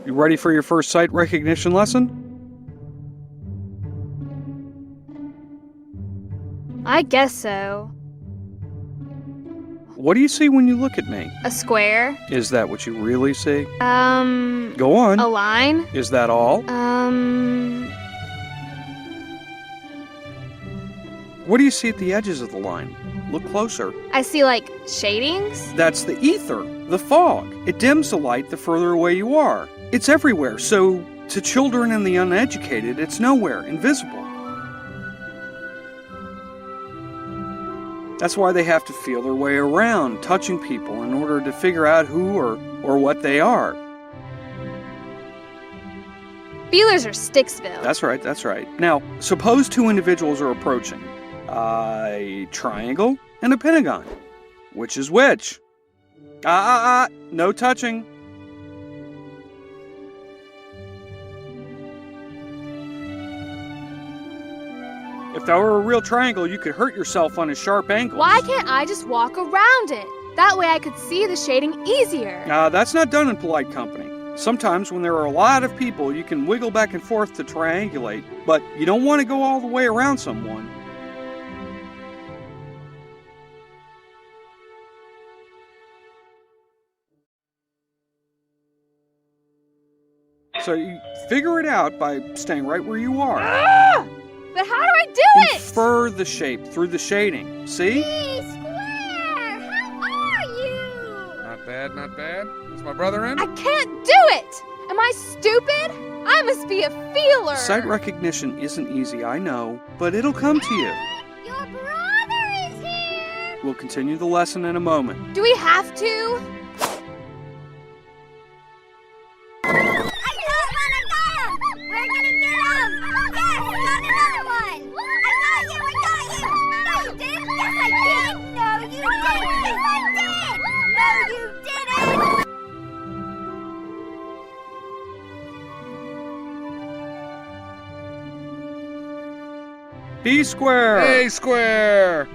You ready for your first sight recognition lesson? I guess so. What do you see when you look at me? A square. Is that what you really see? A Go on. line. Is that all? What do you see at the edges of the line? Look closer. I see, like, shadings? That's the ether, the fog. It dims the light the further away you are. It's everywhere, so to children and the uneducated, it's nowhere, invisible. That's why they have to feel their way around, touching people in order to figure out who or what they are. Feelers are Sticksville. That's right. Now, suppose two individuals are approaching. A triangle and a pentagon. Which is which? No touching. If that were a real triangle, you could hurt yourself on a sharp angle. Why can't I just walk around it? That way I could see the shading easier. That's not done in polite company. Sometimes when there are a lot of people, you can wiggle back and forth to triangulate, but you don't want to go all the way around someone. So you figure it out by staying right where you are. But how do I do it? Infer the shape through the shading. See? Square, how are you? Not bad. Is my brother in? I can't do it! Am I stupid? I must be a feeler. Sight recognition isn't easy, I know, but it'll come to you. Your brother is here! We'll continue the lesson in a moment. Do we have to? We're gonna get him! Yes, we got another one! I got you! No, you didn't! Yes, I did! No, you didn't! Yes, I did! No, you didn't! B square! A square!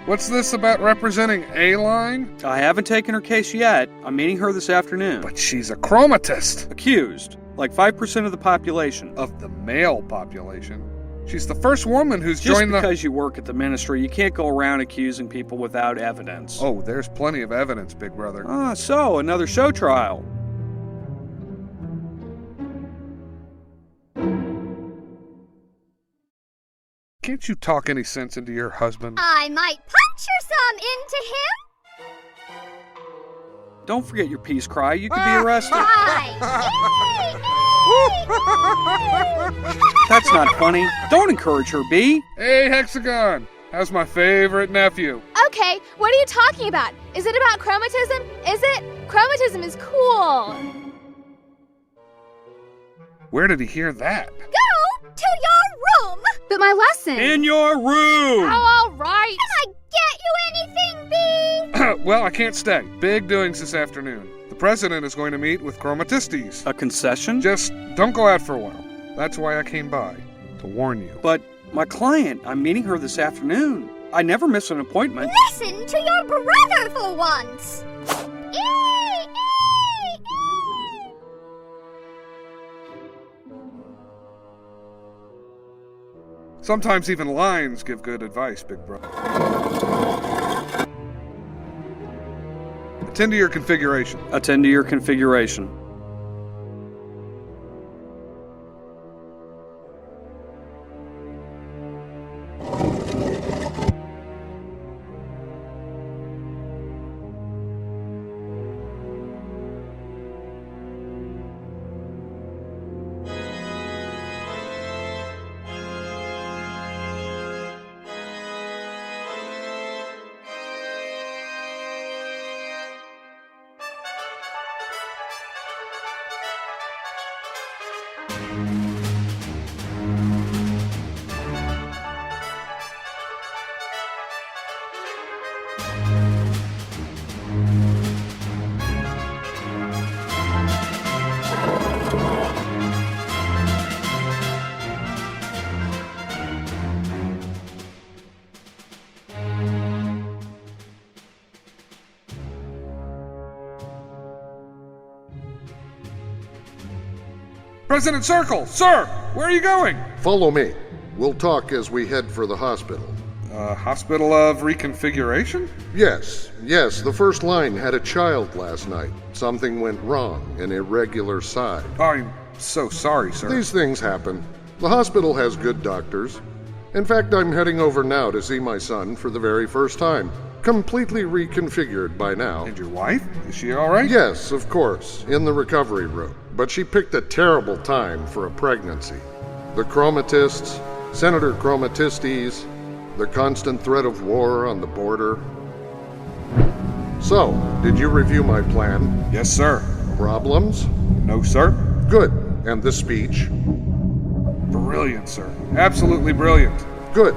What's this about representing a line? I haven't taken her case yet. I'm meeting her this afternoon. But she's a chromatist. Accused. Like 5% of the population. Of the male population. She's the first woman who's Just joined because you work at the ministry, you can't go around accusing people without evidence. Oh, there's plenty of evidence, big brother. So another show trial. Can't you talk any sense into your husband? I might puncture some into him! Don't forget your peace cry. You could be arrested. Right! That's not funny. Don't encourage her, B. Hey, Hexagon! How's my favorite nephew? Okay, what are you talking about? Is it about chromatism? Is it? Chromatism is cool. Where did he hear that? Go to your room! But my lesson. In your room! Oh, all right. Can I get you anything, B? Well, I can't stay. Big doings this afternoon. The president is going to meet with chromatistes. A concession? Just don't go out for a while. That's why I came by, to warn you. But my client, I'm meeting her this afternoon. I never miss an appointment. Listen to your brother for once! Eee! Sometimes even lines give good advice, big brother. Attend to your configuration. Attend to your configuration. President Circle! Sir! Where are you going? Follow me. We'll talk as we head for the hospital. Hospital of Reconfiguration? Yes, the first line had a child last night. Something went wrong, an irregular side. I'm so sorry, sir. These things happen. The hospital has good doctors. In fact, I'm heading over now to see my son for the very first time. Completely reconfigured by now. And your wife? Is she alright? Yes, of course, in the recovery room. But she picked a terrible time for a pregnancy. The chromatists, Senator Chromatistes, the constant threat of war on the border. So, did you review my plan? Yes, sir. Problems? No, sir. Good. And the speech? Brilliant, sir. Absolutely brilliant. Good.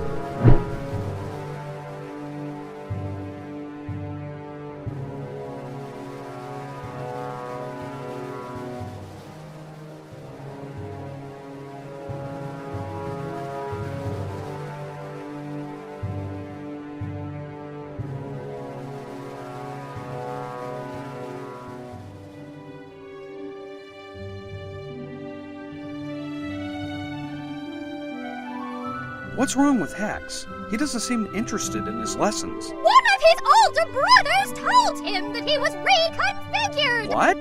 What's wrong with Hex? He doesn't seem interested in his lessons. One of his older brothers told him that he was reconfigured! What?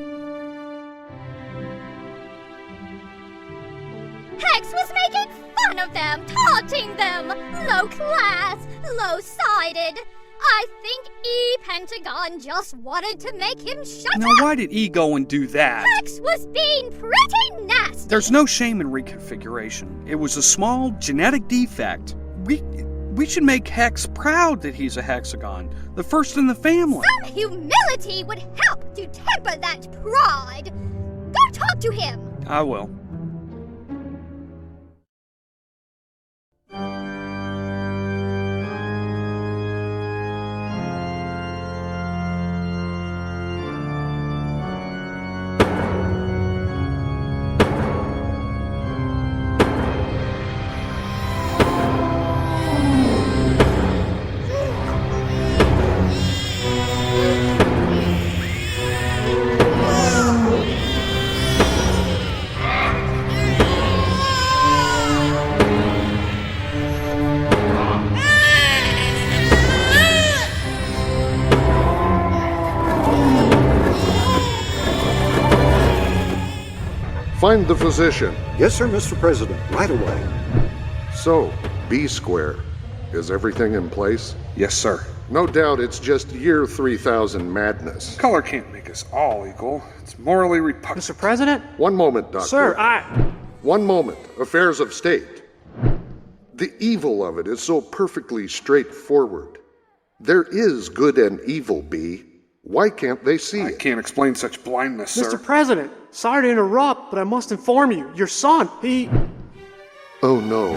Hex was making fun of them, taunting them! Low class, low-sided. I think E-Pentagon just wanted to make him shut Now, up! why did E go and do that? Hex was being pretty nasty! There's no shame in reconfiguration. It was a small genetic defect. We should make Hex proud that he's a hexagon, the first in the family. Some humility would help to temper that pride! Go talk to him! I will. Find the physician. Yes, sir, Mr. President. Right away. So, B square. Is everything in place? Yes, sir. No doubt it's just year 3000 madness. Color can't make us all equal. It's morally repugnant. Mr. President? One moment, Doctor. Sir, One moment. Affairs of state. The evil of it is so perfectly straightforward. There is good and evil, B. Why can't they see I it? can't explain such blindness, sir. Mr. President, sorry to interrupt, but I must inform you, your son, Oh no.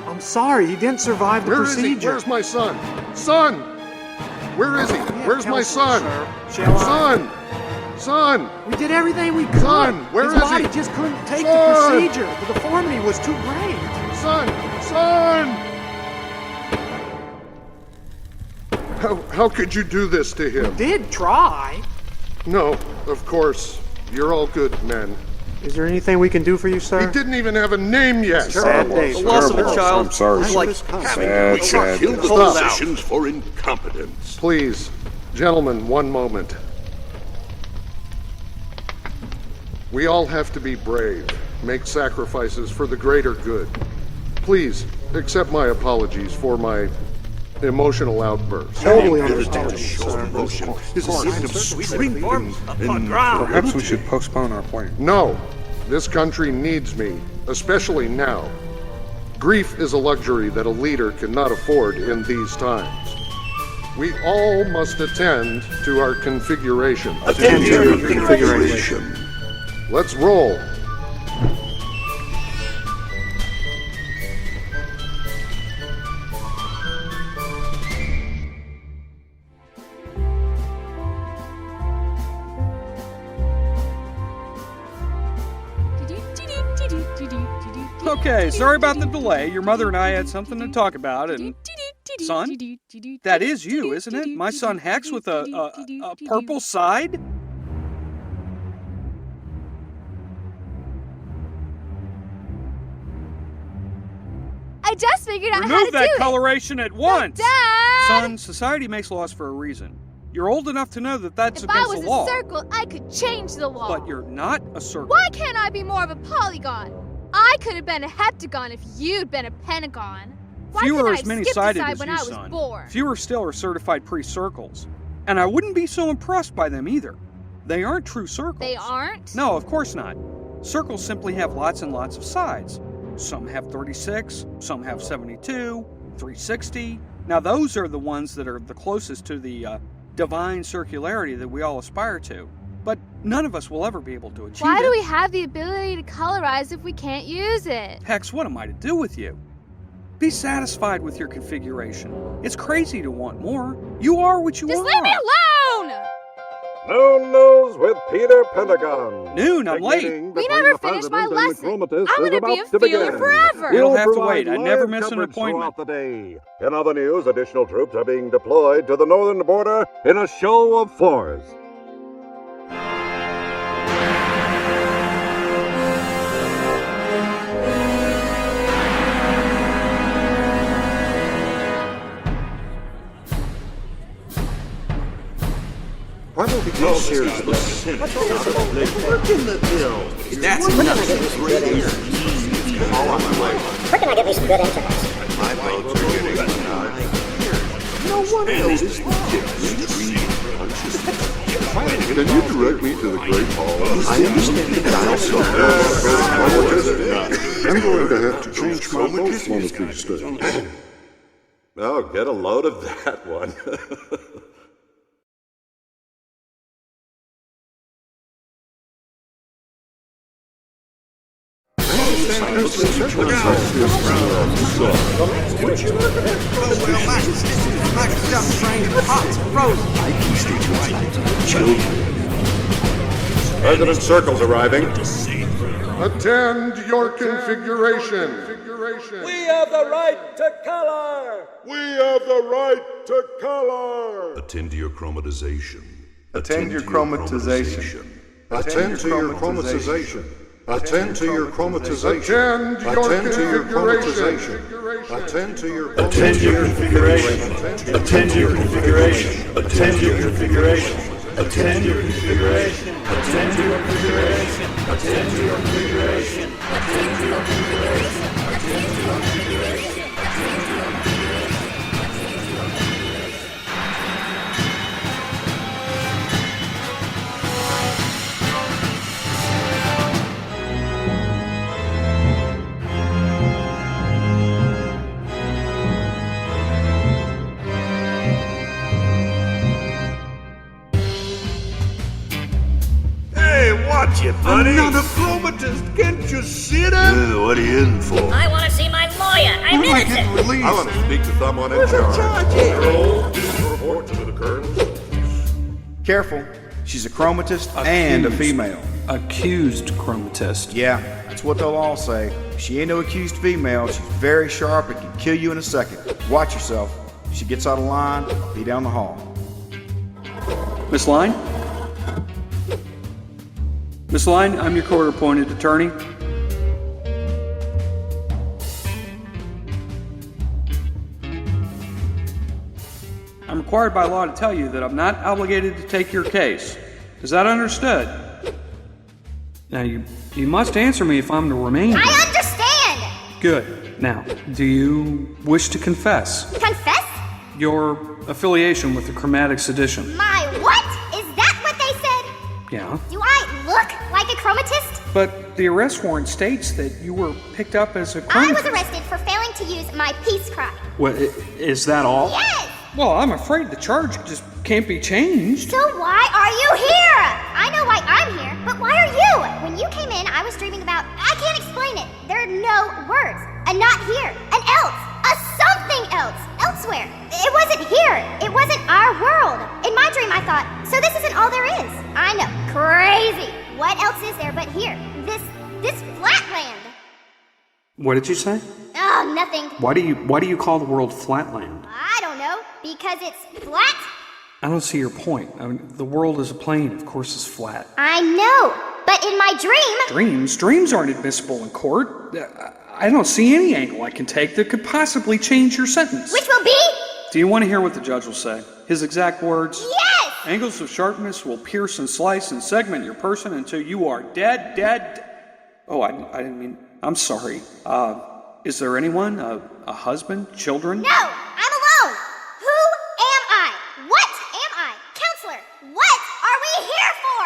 I'm sorry, he didn't survive the Where is procedure. he? Where's my son? Son! Where is he? Where's my son? Shall I? Son! Son! We did everything we could. Son, where His is body he? just couldn't take Son! the procedure. The deformity was too great. Son! Son! How could you do this to him? Did try. No, of course. You're all good men. Is there anything we can do for you, He sir? didn't even have a name yet. Sad day, The sir. loss of a Terrible. child I'm sorry. is like having Sad. killed Stop. positions for incompetence. Please, gentlemen, one moment. We all have to be brave, make sacrifices for the greater good. Please, accept my apologies for my emotional outburst. Totally Ability to understandable, show sir. emotion is a sign of strength and Perhaps we should postpone our plan. No, this country needs me, especially now. Grief is a luxury that a leader cannot afford in these times. We all must attend to our configuration. Attend to your configuration. Let's roll. Okay, sorry about the delay. Your mother and I had something to talk about, and... Son? That is you, isn't it? My son Hex with a purple side? just figured out how to Remove do that it. coloration at once! Dad! Son, society makes laws for a reason. You're old enough to know that that's If I against was the law. a circle, I could change the law. But you're not a circle. Why can't I be more of a polygon? I could have been a heptagon if you'd been a pentagon. Why Fewer couldn't I are have as many skipped sided aside as when you, I was son. born? Fewer still are certified pre-circles. And I wouldn't be so impressed by them either. They aren't true circles. They aren't? No, of course not. Circles simply have lots and lots of sides. Some have 36, some have 72, 360. Now those are the ones that are the closest to the divine circularity that we all aspire to. But none of us will ever be able to achieve Why it. do we have the ability to colorize if we can't use it? Hex, what am I to do with you? Be satisfied with your configuration. It's crazy to want more. You are what you Just are. leave me alone! Noon News with Peter Pentagon. Noon, I'm late. We never finished my lesson. I'm gonna be a feeler forever. You'll have to wait. I never miss an appointment. The day. In other news, additional troops are being deployed to the northern border in a show of force. Why don't we do a series of That's enough. all on my way? Where can I get me some good internet? My votes are getting high. No one noticed Can you direct me to the Great Hall? I understand the dial. I'm going to have to change my vote one of these days. Oh, get a load of that one. President Circle's arriving. Attend your configuration. We have the right to color! We have the right to color. Attend to your chromatization. Attend your chromatization. Attend to your chromatization. Attend to your chromatization. Attend to your configuration. Attend to your Attend your configuration. Attend your configuration. Attend your configuration. Attend your configuration. Attend your configuration. Attend your configuration. Attend your configuration. Attend your configuration. Watch it, buddy. I'm not a chromatist. Can't you see that? What are you in for? I want to see my lawyer. I'm innocent. Released. I want to speak to someone in charge. Report to the colonel. Careful. She's a chromatist and a female. Accused chromatist. Yeah, that's what they'll all say. She ain't no accused female. She's very sharp and can kill you in a second. Watch yourself. If she gets out of line, I'll be down the hall. Miss Line? Miss Line, I'm your court-appointed attorney. I'm required by law to tell you that I'm not obligated to take your case. Is that understood? Now, you must answer me if I'm to remain here. I understand! Good. Now, do you wish to confess Confess? your affiliation with the Chromatic Sedition? My what? Is that what they said? Yeah. Do I look like a chromatist? But the arrest warrant states that you were picked up as a I chromatist. was arrested for failing to use my peace cry. What, is that all? Yes! Well, I'm afraid the charge just can't be changed. So why are you here? I know why I'm here, but why are you? When you came in, I was dreaming about... I can't explain it. There are no words. A not here. An else. A something else. Elsewhere. It wasn't here. It wasn't our world. In my dream, I thought, so this isn't all there is. I know. Crazy. What else is there but here? This Flatland. What did you say? Oh, nothing. Why do you call the world Flatland? I don't know. Because it's flat? I don't see your point. I mean, the world is a plane. Of course it's flat. I know. But in my dream... Dreams aren't admissible in court. I don't see any angle I can take that could possibly change your sentence. Which will be? Do you want to hear what the judge will say? His exact words? Yes! Angles of sharpness will pierce and slice and segment your person until you are dead. Oh, I didn't mean... I'm sorry. Is there anyone? A husband? Children? No! I'm alone! Who am I? What am I? Counselor, what are we here for?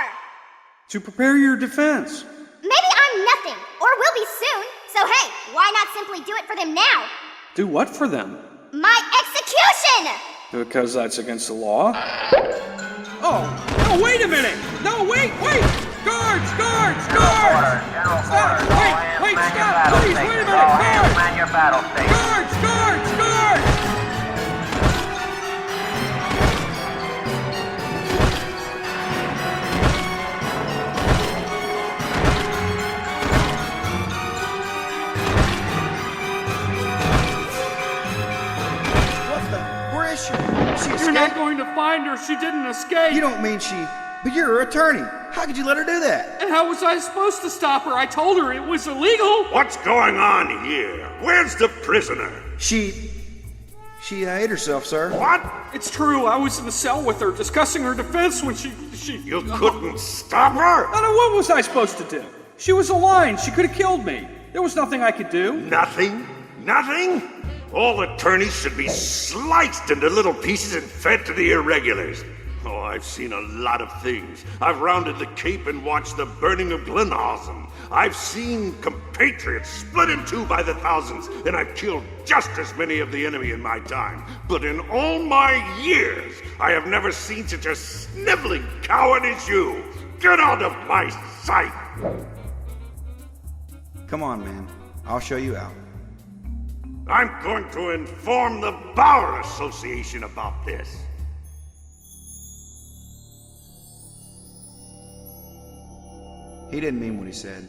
To prepare your defense. Maybe I'm nothing, or will be soon. So hey, why not simply do it for them now? Do what for them? My execution! Because that's against the law? Oh, no, wait a minute! No, wait! Guards! Stop! Wait, stop! Please, wait a minute! Guards! Man your battle station. Guards! Where is she? You're not going to find her. She didn't escape. You don't mean she... But you're her attorney. How could you let her do that? And how was I supposed to stop her? I told her it was illegal. What's going on here? Where's the prisoner? She ate herself, sir. What? It's true. I was in the cell with her, discussing her defense when she... You couldn't stop her? What was I supposed to do? She was aligned. She could have killed me. There was nothing I could do. Nothing? All attorneys should be sliced into little pieces and fed to the irregulars. Oh, I've seen a lot of things. I've rounded the Cape and watched the burning of Glenhausen. I've seen compatriots split in two by the thousands, and I've killed just as many of the enemy in my time. But in all my years, I have never seen such a sniveling coward as you. Get out of my sight! Come on, man. I'll show you out. I'm going to inform the Bar Association about this. He didn't mean what he said.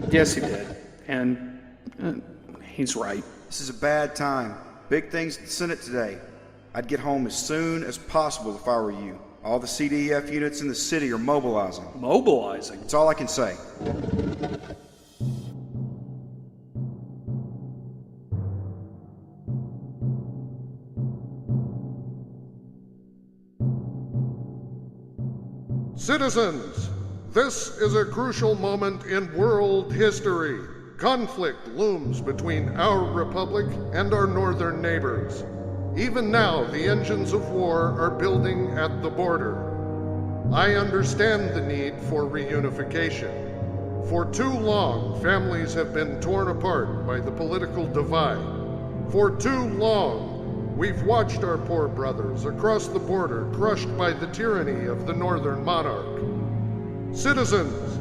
Yes, he did. And he's right. This is a bad time. Big things in the Senate today. I'd get home as soon as possible if I were you. All the CDF units in the city are mobilizing. Mobilizing? That's all I can say. Citizens, this is a crucial moment in world history. Conflict looms between our republic and our northern neighbors. Even now, the engines of war are building at the border. I understand the need for reunification. For too long, families have been torn apart by the political divide. For too long, we've watched our poor brothers across the border crushed by the tyranny of the northern monarch. Citizens,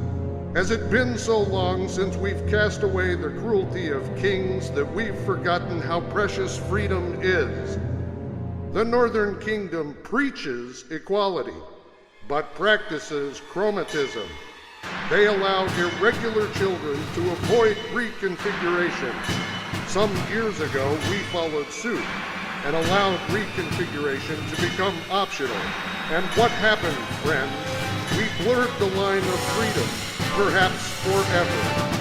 has it been so long since we've cast away the cruelty of kings that we've forgotten how precious freedom is? The Northern Kingdom preaches equality, but practices chromatism. They allow irregular children to avoid reconfiguration. Some years ago, we followed suit and allowed reconfiguration to become optional. And what happened, friends? We blurred the line of freedom, perhaps forever.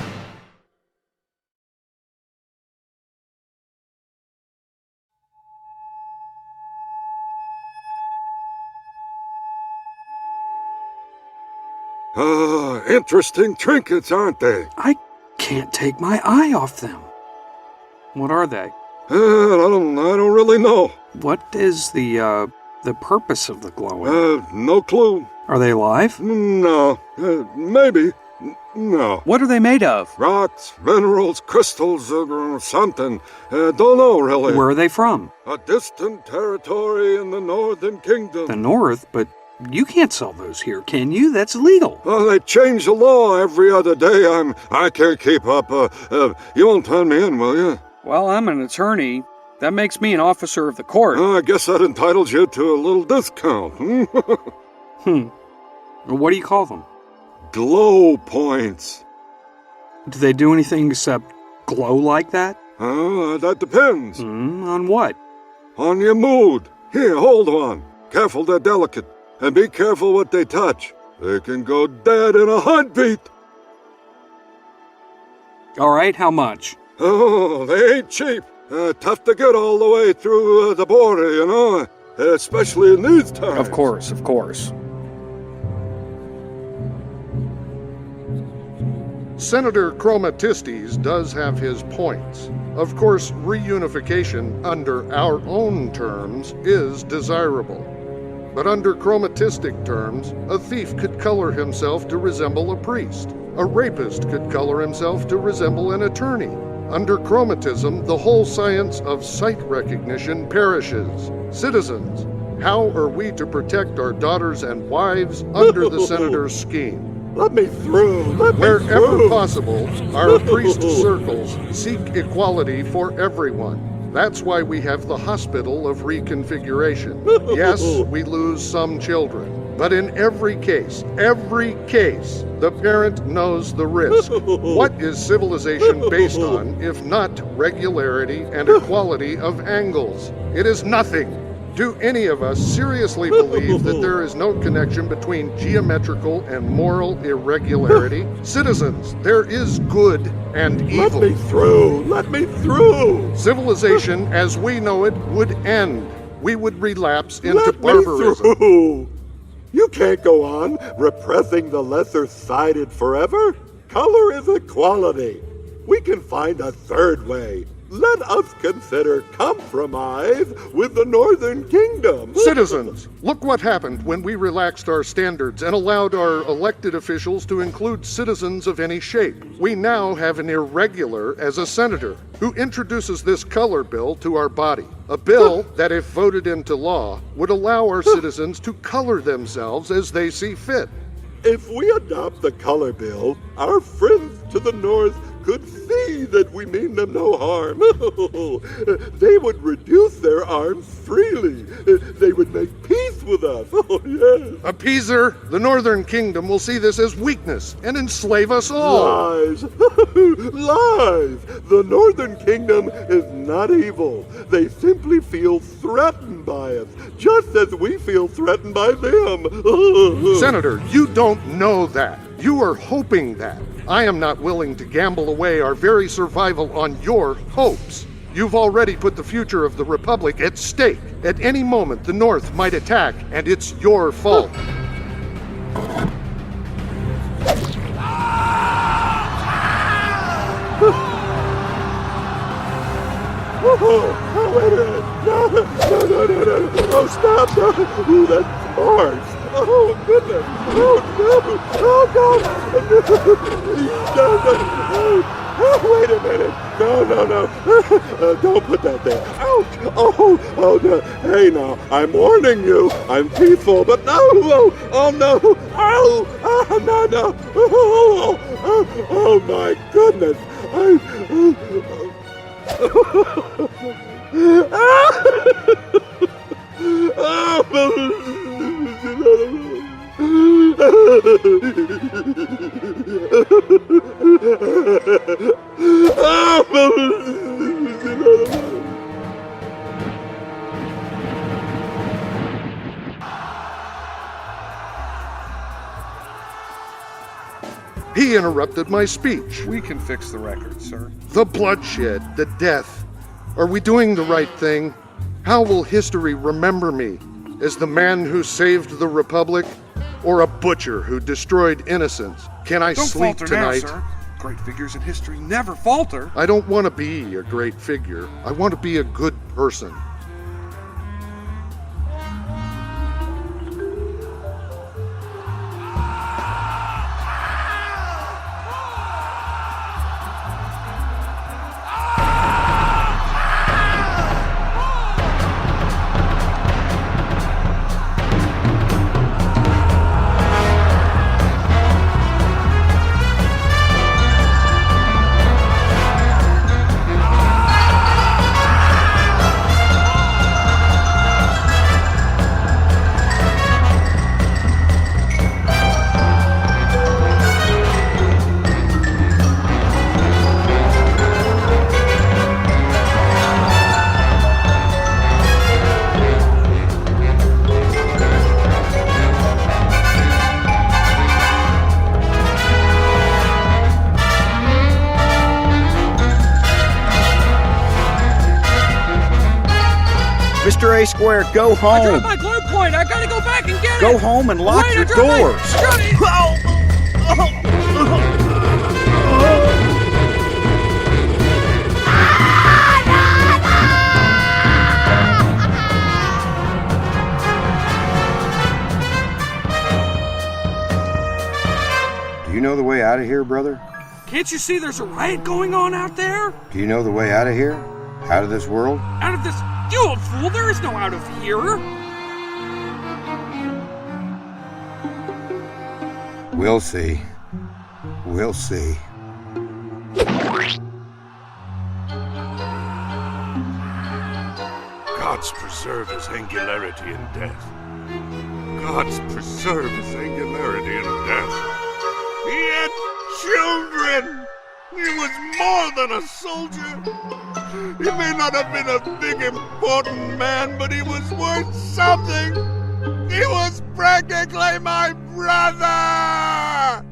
Interesting trinkets, aren't they? I can't take my eye off them. What are they? I don't really know. What is the purpose of the glowing? No clue. Are they alive? No. Maybe. No. What are they made of? Rocks, minerals, crystals, something. Don't know, really. Where are they from? A distant territory in the Northern Kingdom. The North? But you can't sell those here, can you? That's illegal. Well, they change the law every other day. I can't keep up. You won't turn me in, will you? Well, I'm an attorney. That makes me an officer of the court. I guess that entitles you to a little discount. What do you call them? Glow points. Do they do anything except glow like that? That depends. On what? On your mood. Here, hold on. Careful, they're delicate. And be careful what they touch. They can go dead in a heartbeat. All right, how much? Oh, they ain't cheap. Tough to get all the way through the border, you know, especially in these times. Of course, of course. Senator Chromatistes does have his points. Of course, reunification under our own terms is desirable. But under chromatistic terms, a thief could color himself to resemble a priest. A rapist could color himself to resemble an attorney. Under chromatism, the whole science of sight recognition perishes. Citizens, how are we to protect our daughters and wives under the senator's scheme? Let me through. Wherever possible, our priest circles seek equality for everyone. That's why we have the hospital of reconfiguration. Yes, we lose some children, but in every case, the parent knows the risk. What is civilization based on if not regularity and equality of angles? It is nothing. Do any of us seriously believe that there is no connection between geometrical and moral irregularity? Citizens, there is good and evil. Let me through! Civilization as we know it would end. We would relapse into barbarism. Me through! You can't go on repressing the lesser-sided forever. Color is equality. We can find a third way. Let us consider compromise with the Northern Kingdom. Citizens, look what happened when we relaxed our standards and allowed our elected officials to include citizens of any shape. We now have an irregular as a senator who introduces this color bill to our body. A bill that, if voted into law, would allow our citizens to color themselves as they see fit. If we adopt the color bill, our friends to the north could see that we mean them no harm. They would reduce their arms freely. They would make peace with us. Oh, yes. Appeaser, the Northern Kingdom will see this as weakness and enslave us all. Lies. Lies. The Northern Kingdom is not evil. They simply feel threatened by us, just as we feel threatened by them. Senator, you don't know that. You are hoping that. I am not willing to gamble away our very survival on your hopes. You've already put the future of the Republic at stake. At any moment, the North might attack, and it's your fault. Oh, wait a minute. No. Oh, stop. No. Ooh, that's Mars. Oh, goodness. Oh, no. Oh, God. No. Oh, wait a minute. No. Don't put that there. Ouch. Oh, no. Hey, now, I'm warning you. I'm peaceful, but no. Oh, no. No. Oh, my goodness. He interrupted my speech. We can fix the record, sir. The bloodshed, the death. Are we doing the right thing? How will history remember me? As the man who saved the Republic, or a butcher who destroyed innocence? Can I Don't sleep falter tonight? now, sir. Great figures in history never falter. I don't want to be a great figure. I want to be a good person. Mr. A Square, go I home. dropped my glue point. I gotta go back and get it. Go home and lock Wait, your I dropped my- doors. Do you know the way out of here, brother? Can't you see there's a riot going on out there? Do you know the way out of here? Out of this world? Out of this... You old fool, there is no out of here. We'll see. We'll see. Gods preserve his angularity in death. Gods preserve his angularity in death. He had children! He was more than a soldier! He may not have been a big, important man, but he was worth something! He was practically my brother!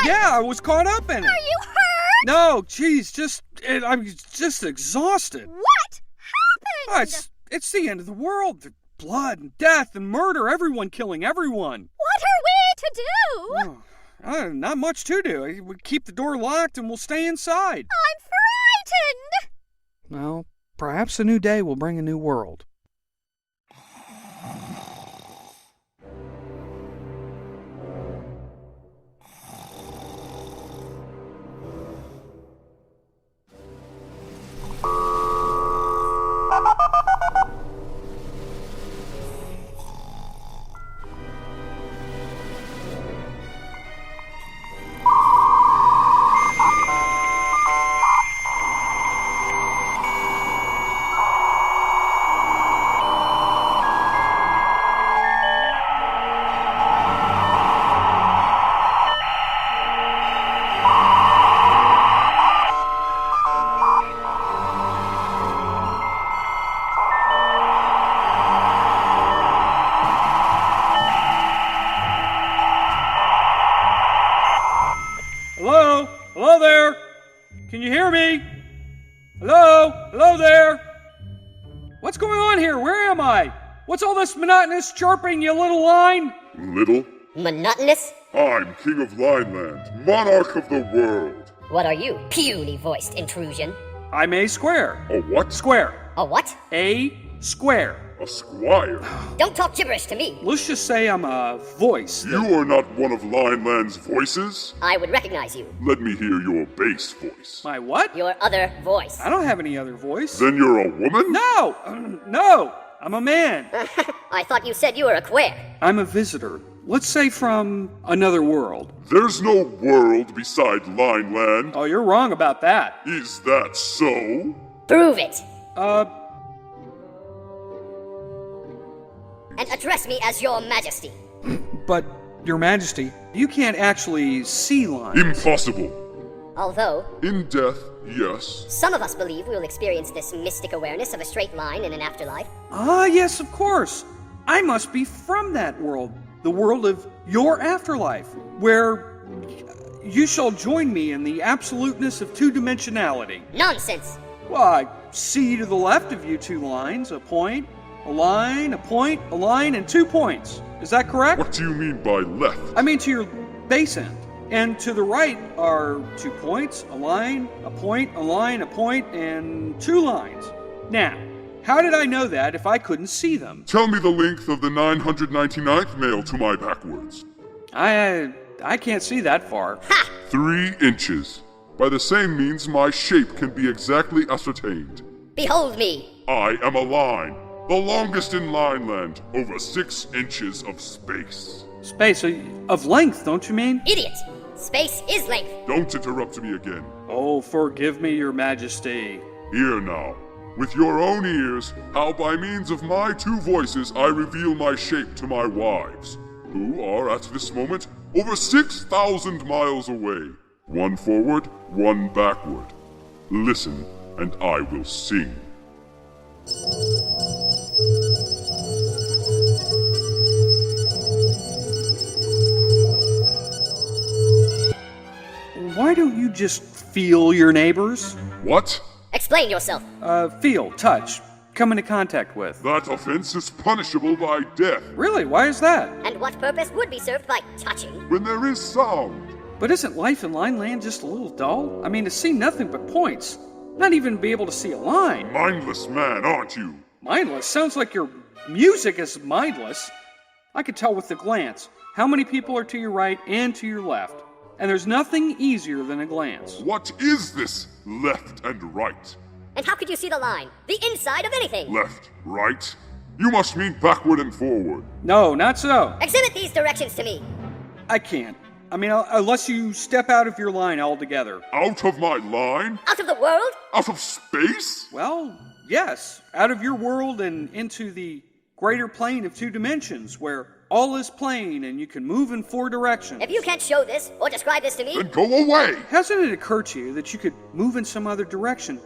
Yeah, I was caught up in it. Are you hurt? No, geez, I'm just exhausted. What happened? It's the end of the world. The blood and death and murder, everyone killing everyone. What are we to do? Not much to do. We keep the door locked and we'll stay inside. I'm frightened. Well, perhaps a new day will bring a new world. Hello? Hello there? Can you hear me? Hello? Hello there? What's going on here? Where am I? What's all this monotonous chirping, you little line? Little? Monotonous? I'm King of Lineland, monarch of the world. What are you, puny-voiced intrusion? I'm A Square. A what? Square. A what? A Square. A squire. Don't talk gibberish to me. Let's just say I'm a voice. You are not one of Lineland's voices? I would recognize you. Let me hear your bass voice. My what? Your other voice. I don't have any other voice. Then you're a woman? No! No! I'm a man. I thought you said you were a queer. I'm a visitor. Let's say from another world. There's no world beside Lineland. Oh, you're wrong about that. Is that so? Prove it. And address me as your majesty. But, Your Majesty, you can't actually see lines. Impossible. Although, In death, yes. some of us believe we will experience this mystic awareness of a straight line in an afterlife. Ah, yes, of course. I must be from that world. The world of your afterlife, where you shall join me in the absoluteness of two-dimensionality. Nonsense. Well, I see to the left of you two lines, a point, a line, a point, a line, and 2 points. Is that correct? What do you mean by left? I mean to your base end. And to the right are 2 points, a line, a point, a line, a point, and 2 lines. Now, how did I know that if I couldn't see them? Tell me the length of the 999th nail to my backwards. I can't see that far. Ha! 3 inches. By the same means, my shape can be exactly ascertained. Behold me. I am a line, the longest in Lineland, over 6 inches of space. Space of length, don't you mean? Idiot. Space is length. Don't interrupt me again. Oh, forgive me, Your Majesty. Hear now, with your own ears, how by means of my 2 voices I reveal my shape to my wives, who are at this moment over 6,000 miles away. One forward, one backward. Listen, and I will sing. Why don't you just feel your neighbors? What? Explain yourself. Feel, touch, come into contact with. That offense is punishable by death. Really? Why is that? And what purpose would be served by touching? When there is sound. But isn't life in Lineland just a little dull? I mean, to see nothing but points. Not even be able to see a line. Mindless man, aren't you? Mindless? Sounds like your music is mindless. I could tell with the glance how many people are to your right and to your left. And there's nothing easier than a glance. What is this left and right? And how could you see the line? The inside of anything? Left, right? You must mean backward and forward. No, not so. Exhibit these directions to me. I can't. I mean, unless you step out of your line altogether. Out of my line? Out of the world? Out of space? Well, yes. Out of your world and into the greater plane of 2 dimensions where all is plane and you can move in 4 directions. If you can't show this or describe this to me, then go away! Hasn't it occurred to you that you could move in some other direction,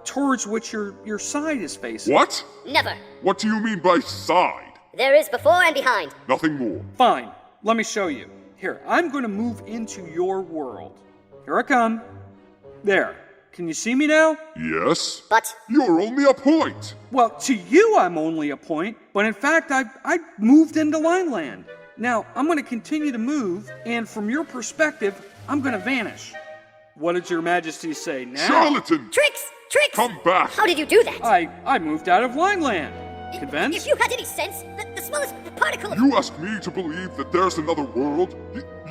towards which your side is facing? What? Never. What do you mean by side? There is before and behind. Nothing more. Fine. Let me show you. Here, I'm going to move into your world. Here I come. There. Can you see me now? Yes. But you're only a point. Well, to you I'm only a point, but in fact I moved into Lineland. Now, I'm going to continue to move, and from your perspective, I'm going to vanish. What did your majesty say now? Charlatan! Tricks! Tricks! Come back! How did you do that? I moved out of Lineland. Convinced? If you had any sense, the smallest particle of... You ask me to believe that there's another world?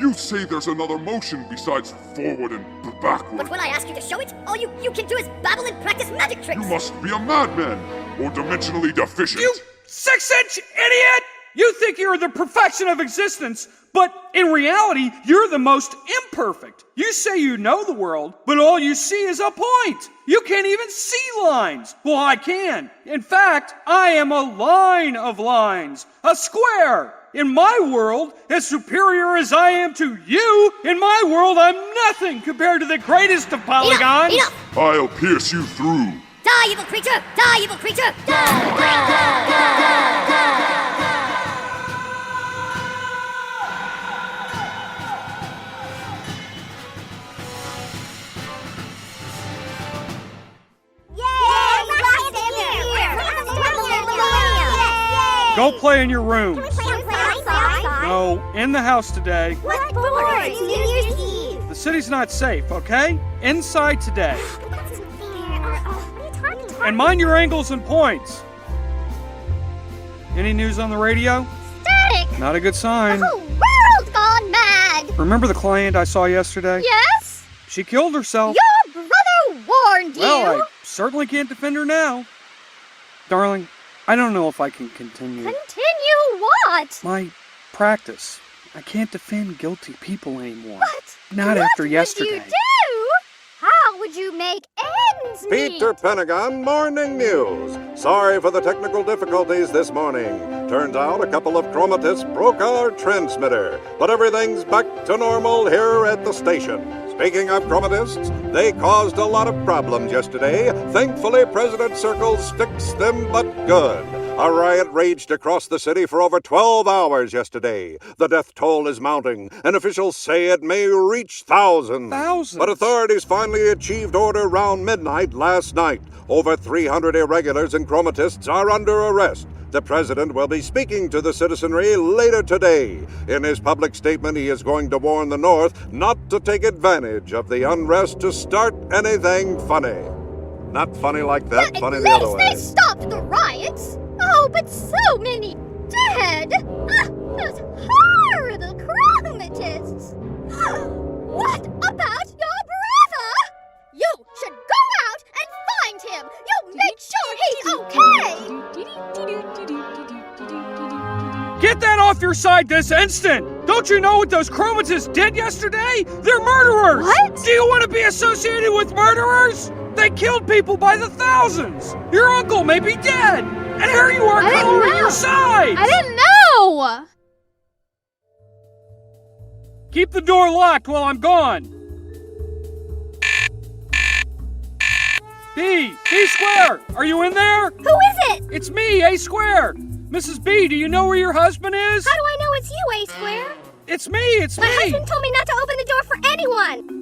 You say there's another motion besides forward and backward. But when I ask you to show it, all you can do is babble and practice magic tricks. You must be a madman or dimensionally deficient. You 6-inch idiot! You think you're the perfection of existence, but in reality, you're the most imperfect. You say you know the world, but all you see is a point. You can't even see lines. Well, I can. In fact, I am a line of lines, a square. In my world, as superior as I am to you, in my world, I'm nothing compared to the greatest of polygons. Enough! I'll pierce you through. Die, evil creature! Die, evil creature! Go play in your rooms. No, in the house today. What for? It's New Year's Eve. The city's not safe, okay? Inside today. That's fair. And mind your angles and points. Any news on the radio? Static! Not a good sign. The whole world's gone mad! Remember the client I saw yesterday? Yes? She killed herself. Your brother warned you! Well, I certainly can't defend her now. Darling, I don't know if I can continue. Continue what? My practice. I can't defend guilty people anymore. What? Not after yesterday. What would you do? How would you make ends meet? Peter Pentagon Morning News. Sorry for the technical difficulties this morning. Turns out a couple of chromatists broke our transmitter, but everything's back to normal here at the station. Speaking of chromatists, they caused a lot of problems yesterday. Thankfully, President Circles fixed them, but good. A riot raged across the city for over 12 hours yesterday. The death toll is mounting, and officials say it may reach thousands. Thousands? But authorities finally achieved order around midnight last night. Over 300 irregulars and chromatists are under arrest. The president will be speaking to the citizenry later today. In his public statement, he is going to warn the North not to take advantage of the unrest to start anything funny. Not funny like that, funny the other way. At least they stopped the riots. Oh, but so many dead. Those horrible chromatists. What about your brother? You should go out and find him. You make sure he's okay. Get that off your side this instant! Don't you know what those chromatists did yesterday? They're murderers! What? Do you want to be associated with murderers? They killed people by the thousands! Your uncle may be dead! And here you are coloring your sides! I didn't know! Keep the door locked while I'm gone. B Square, are you in there? Who is it? It's me, A Square. Mrs. B, do you know where your husband is? How do I know it's you, A Square? It's me. My husband told me not to open the door for anyone.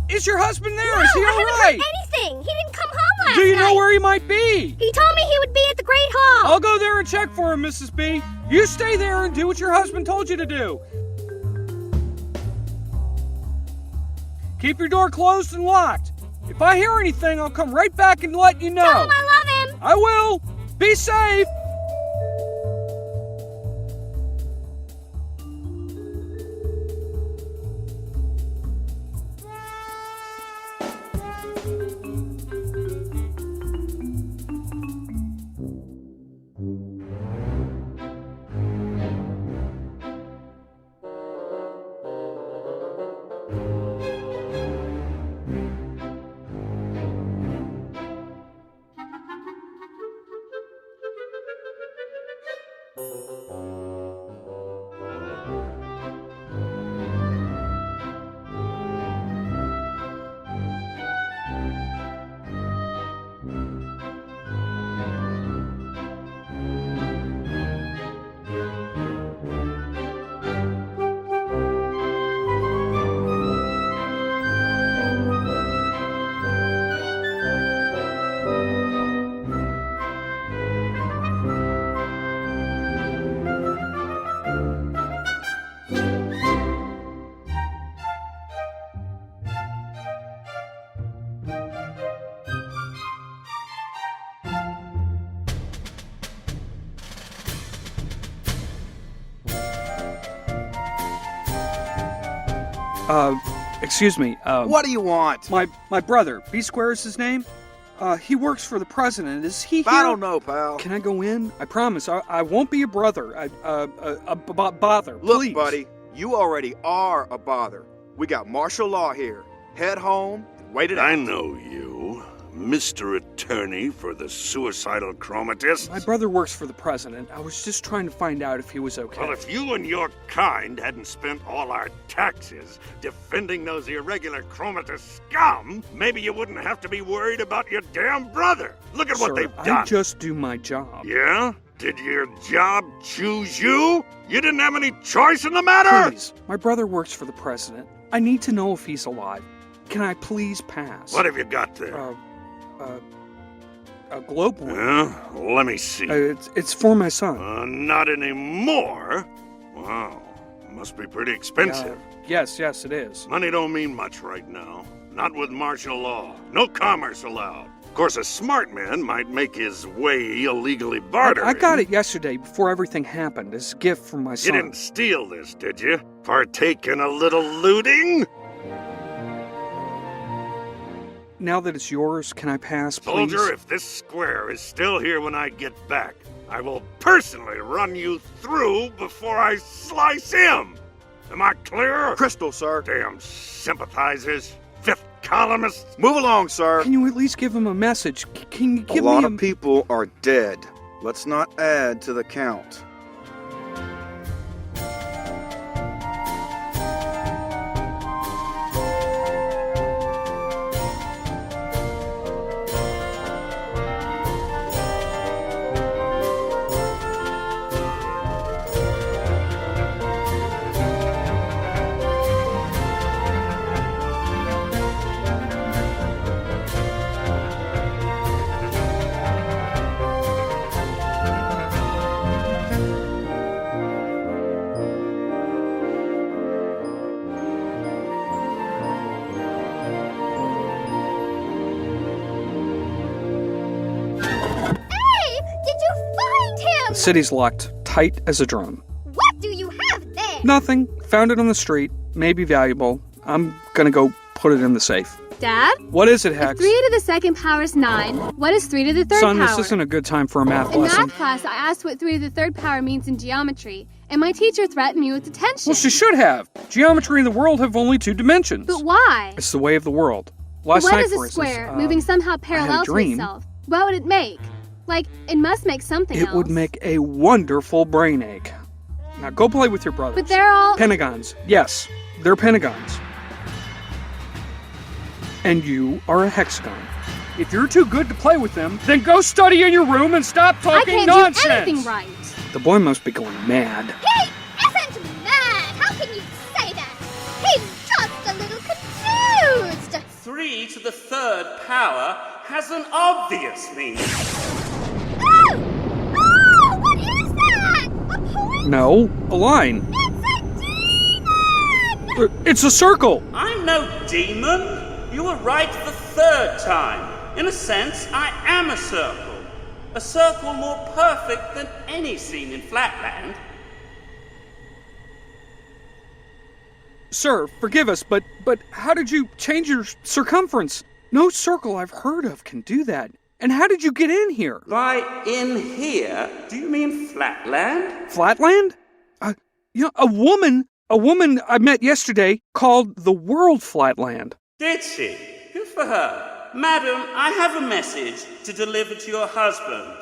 Is your husband there? No, Is he I all haven't right? heard anything. He didn't come home last Do you night. know where he might be? He told me he would be at the Great Hall. I'll go there and check for him, Mrs. B. You stay there and do what your husband told you to do. Keep your door closed and locked. If I hear anything, I'll come right back and let you know. Tell him I love him. I will. Be safe. Excuse me. What do you want? My brother, B Square is his name. He works for the president. Is he here? I don't know, pal. Can I go in? I promise. I won't be a brother. Bother. Look, please. buddy, you already are a bother. We got martial law here. Head home and wait it out. I know you, Mr. Attorney for the suicidal chromatists. My brother works for the president. I was just trying to find out if he was okay. Well, if you and your kind hadn't spent all our taxes defending those irregular chromatist scum, maybe you wouldn't have to be worried about your damn brother. Look at Sir, what they've done. I just do my job. Yeah? Did your job choose you? You didn't have any choice in the matter? Please, my brother works for the president. I need to know if he's alive. Can I please pass? What have you got there? A globe one. Yeah? Let me see. It's for my son. Not anymore? Wow. Must be pretty expensive. Yes, it is. Money don't mean much right now. Not with martial law. No commerce allowed. Of course, a smart man might make his way illegally bartering. I got it yesterday before everything happened as a gift from my son. You didn't steal this, did you? Partake in a little looting? Now that it's yours, can I pass, please? Soldier, if this square is still here when I get back, I will personally run you through before I slice him. Am I clear? Crystal, sir. Damn sympathizers. Fifth columnists. Move along, sir. Can you at least give him a message? Can you give me me a lot of people are dead. Let's not add to the count. The city's locked tight as a drum. What do you have there? Nothing. Found it on the street. Maybe valuable. I'm gonna go put it in the safe. Dad? What is it, Hex? If 3 to the second power is 9, what is 3 to the third Son, power? this isn't a good time for a math In lesson. math class, I asked what 3 to the third power means in geometry, and my teacher threatened me with detention. Well, she should have. Geometry and the world have only 2 dimensions. But why? It's the way of the world. Last what night, is a for square instance, moving somehow parallel to dream. itself? What would it make? Like, it must make something else. It would make a wonderful brain ache. Now go play with your brothers. But they're all... Pentagons. Yes, they're pentagons. And you are a hexagon. If you're too good to play with them, then go study in your room and stop talking nonsense! I can't do anything right. The boy must be going mad. He isn't mad! How can you say that? He's just a little confused! 3 to the 3rd power has an obvious meaning. Oh! Oh! What is that? A point? No, a line. It's a demon! It's a circle! I'm no demon. You were right the 3rd time. In a sense, I am a circle. A circle more perfect than any seen in Flatland. Sir, forgive us, but how did you change your circumference? No circle I've heard of can do that. And how did you get in here? By in here, do you mean Flatland? Flatland? A woman I met yesterday called the world Flatland. Did she? Good for her. Madam, I have a message to deliver to your husband.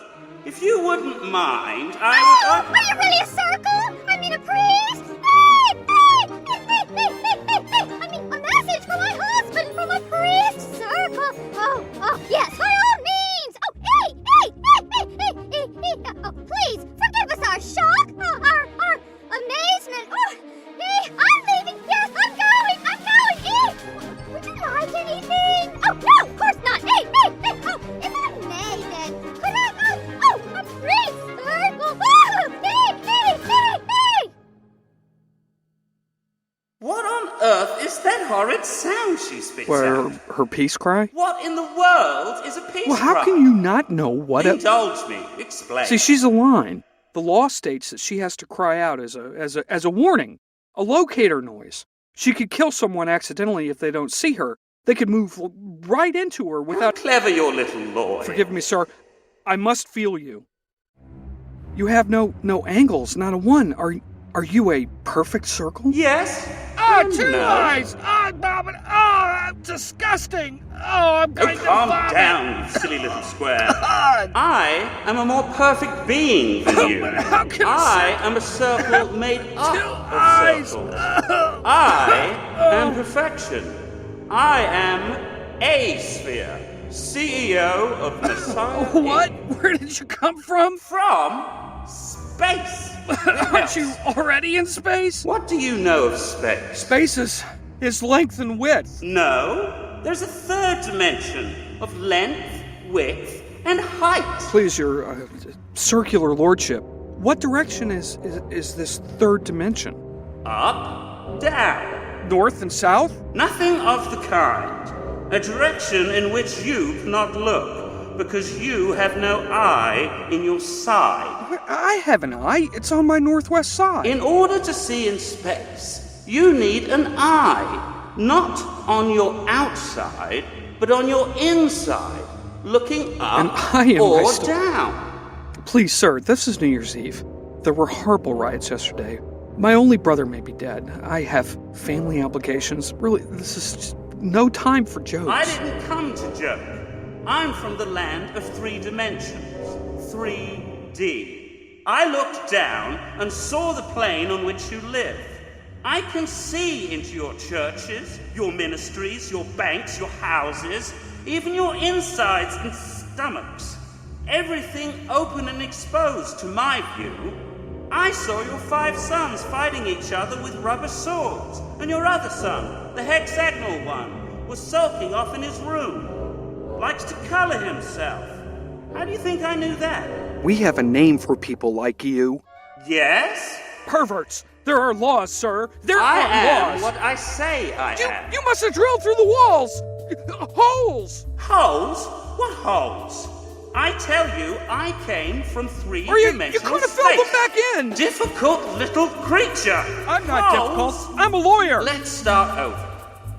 If you wouldn't mind, I would... Are you really a circle? I mean a priest? I mean a message from my husband from a priest circle. Oh, yes, by all means. Oh, hey. Oh, please, forgive us our shock, our amazement. Oh, hey, I'm leaving. Yes, I'm going. Would you like anything? Oh, no, of course not. Hey. Oh, if I may then, could I, a priest circle. Oh, hey. What on earth is that horrid sound she spits out? Her peace cry? What in the world is a peace cry? Well, how can you not know what Indulge me. Explain. See, she's a line. The law states that she has to cry out as a warning, a locator noise. She could kill someone accidentally if they don't see her. They could move right into her without... How clever your little lawyer. Forgive me, sir. I must feel you. You have no angles, not a one. Are you a perfect circle? Yes. Two eyes! Disgusting! I'm going to calm vomit. down, you silly little square. I am a more perfect being than you. I am a circle made up of circles. I am perfection. I am a sphere, CEO of Messiah. What? Where did you come from? From space. Aren't you already in space? What do you know of space? Space is length and width. No, there's a 3rd dimension of length, width, and height. Please, your circular lordship, what direction is this 3rd dimension? Up, down. North and south? Nothing of the kind. A direction in which you cannot look, because you have no eye in your side. I have an eye. It's on my northwest side. In order to see in space, you need an eye, not on your outside, but on your inside, looking up or down. Please, sir, this is New Year's Eve. There were horrible riots yesterday. My only brother may be dead. I have family obligations. Really, this is just no time for jokes. I didn't come to joke. I'm from the land of 3 dimensions, 3D. I looked down and saw the plane on which you live. I can see into your churches, your ministries, your banks, your houses, even your insides and stomachs. Everything open and exposed to my view. I saw your 5 sons fighting each other with rubber swords, and your other son, the hexagonal one, was sulking off in his room. Likes to color himself. How do you think I knew that? We have a name for people like you. Yes? Perverts. There are laws, sir. There I are am laws. what I say I am. You must have drilled through the walls. Holes. Holes? What holes? I tell you, I came from 3-dimensional You could have filled them back in. Difficult little creature. I'm not difficult. I'm a lawyer. Let's start over.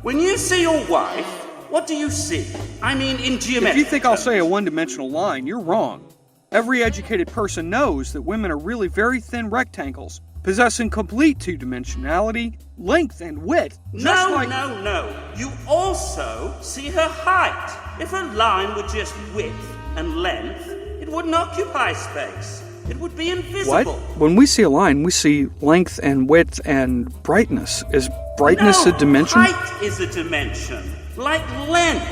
When you see your wife, what do you see? I mean, in geometry. If you think I'll say a one-dimensional line, you're wrong. Every educated person knows that women are really very thin rectangles, possessing complete 2-dimensionality, length and width. No. You also see her height. If her line were just width and length, It wouldn't occupy space. It would be What? invisible. When we see a line, we see length and width and brightness. Is brightness No, a dimension? height is a dimension. Like length,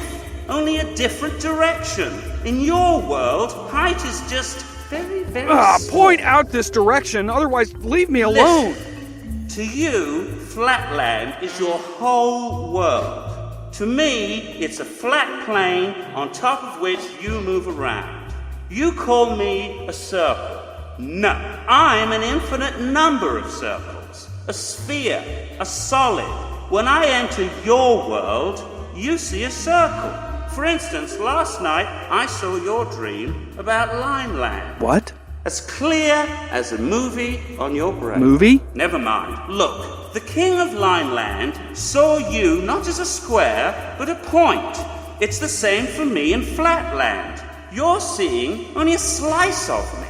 only a different direction. In your world, height is just very, very Point out this direction, otherwise leave me alone. Listen, to you, Flatland is your whole world. To me, it's a flat plane on top of which you move around. You call me a circle. No, I'm an infinite number of circles. A sphere, a solid. When I enter your world, you see a circle. For instance, last night I saw your dream about Lineland. What? As clear as a movie on your brain. Movie? Never mind. Look, the king of Lineland saw you not as a square, but a point. It's the same for me in Flatland. You're seeing only a slice of me.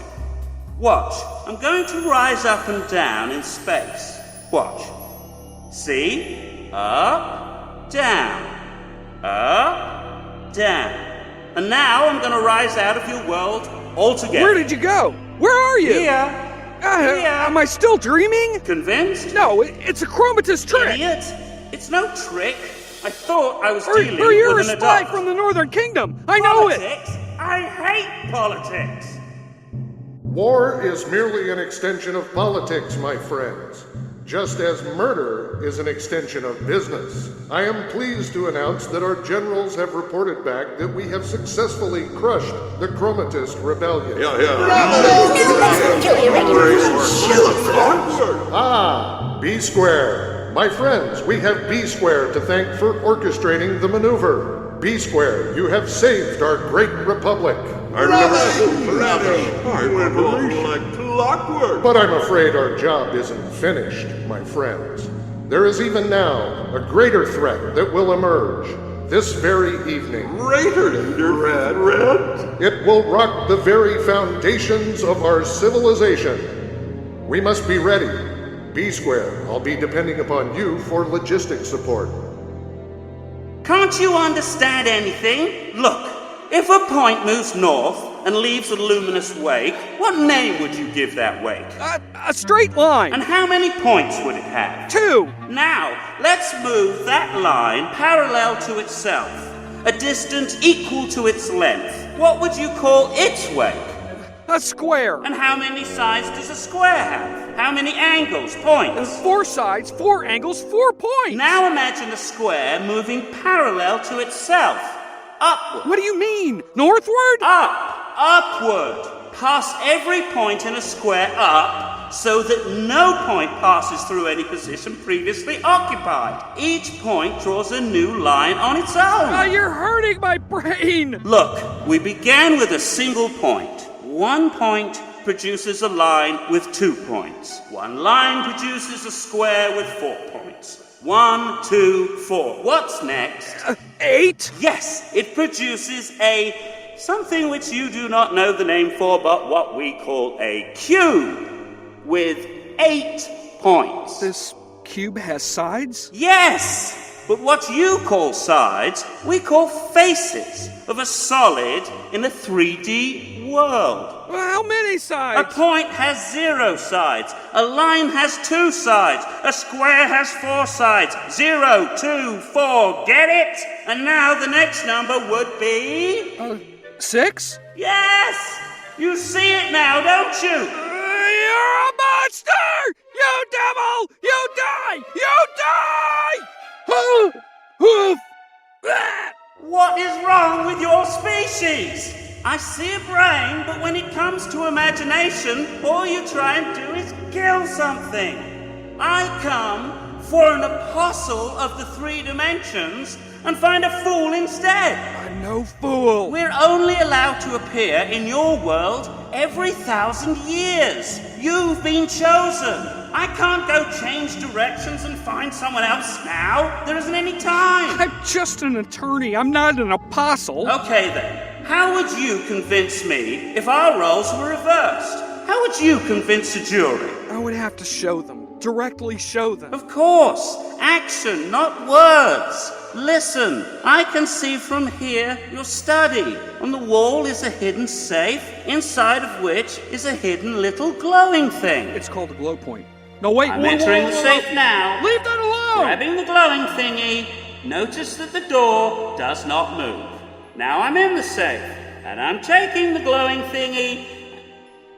Watch. I'm going to rise up and down in space. Watch. See? Up, down. Up, down. And now I'm going to rise out of your world altogether. Where did you go? Where are you? Here. Am I still dreaming? Convinced? No, it's a chromatist trick. Idiot. It's no trick. I thought I was Or dealing you're with a an spy adult. from the Northern Kingdom. I know it. Politics? I hate politics. War is merely an extension of politics, my friends. Just as murder is an extension of business. I am pleased to announce that our generals have reported back that we have successfully crushed the chromatist rebellion. B Square. My friends, we have B Square to thank for orchestrating the maneuver. B Square, you have saved our great republic. I went over like clockwork. But I'm afraid our job isn't finished, my friends. There is even now a greater threat that will emerge this very evening. Greater threat? It will rock the very foundations of our civilization. We must be ready. B Square, I'll be depending upon you for logistic support. Can't you understand anything? Look, if a point moves north and leaves a luminous wake, what name would you give that wake? A straight line. And how many points would it have? 2. Now, let's move that line parallel to itself, a distance equal to its length. What would you call its wake? A square. And how many sides does a square have? How many angles, points? 4 sides, 4 angles, 4 points. Now imagine a square moving parallel to itself. Upward. What do you mean? Northward? Upward. Pass every point in a square up so that no point passes through any position previously occupied. Each point draws a new line on its own. You're hurting my brain. Look, we began with a single point. 1 point produces a line with 2 points. 1 line produces a square with 4 points. 1, 2, 4. What's next? 8? Yes, it produces something which you do not know the name for, but what we call a cube with 8 points. This cube has sides? Yes! But what you call sides, we call faces of a solid in a 3D world. Well, how many sides? A point has 0 sides. A line has 2 sides. A square has 4 sides. 0, 2, 4. Get it? And now the next number would be... 6? Yes! You see it now, don't you? You're a monster! You devil! You die! You die! What is wrong with your species? I see a brain, but when it comes to imagination, all you try and do is kill something. I come for an apostle of the 3 dimensions and find a fool instead. I'm no fool. We're only allowed to appear in your world every 1,000 years. You've been chosen. I can't go change directions and find someone else now. There isn't any time. I'm just an attorney. I'm not an apostle. Okay then. How would you convince me if our roles were reversed? How would you convince a jury? I would have to show them. directly show them. Of course. Action, not words. Listen, I can see from here your study. On the wall is a hidden safe, inside of which is a hidden little glowing thing. It's called a glow point. No, wait. I'm entering the safe now. Leave that alone! Grabbing the glowing thingy. Notice that the door does not move. Now I'm in the safe, and I'm taking the glowing thingy.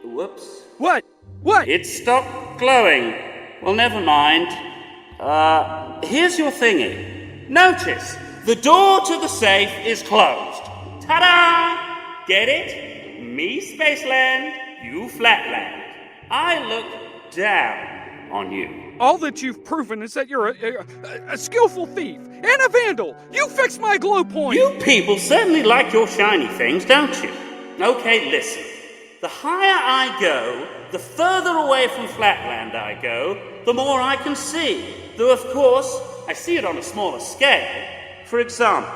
Whoops. What? What? It stopped glowing. Well, never mind. Here's your thingy. Notice, the door to the safe is closed. Ta-da! Get it? Me, Spaceland, you, Flatland. I look down on you. All that you've proven is that you're a skillful thief and a vandal. You fixed my glow point. You people certainly like your shiny things, don't you? Okay, listen. The higher I go, the further away from Flatland I go, the more I can see. Though, of course, I see it on a smaller scale. For example,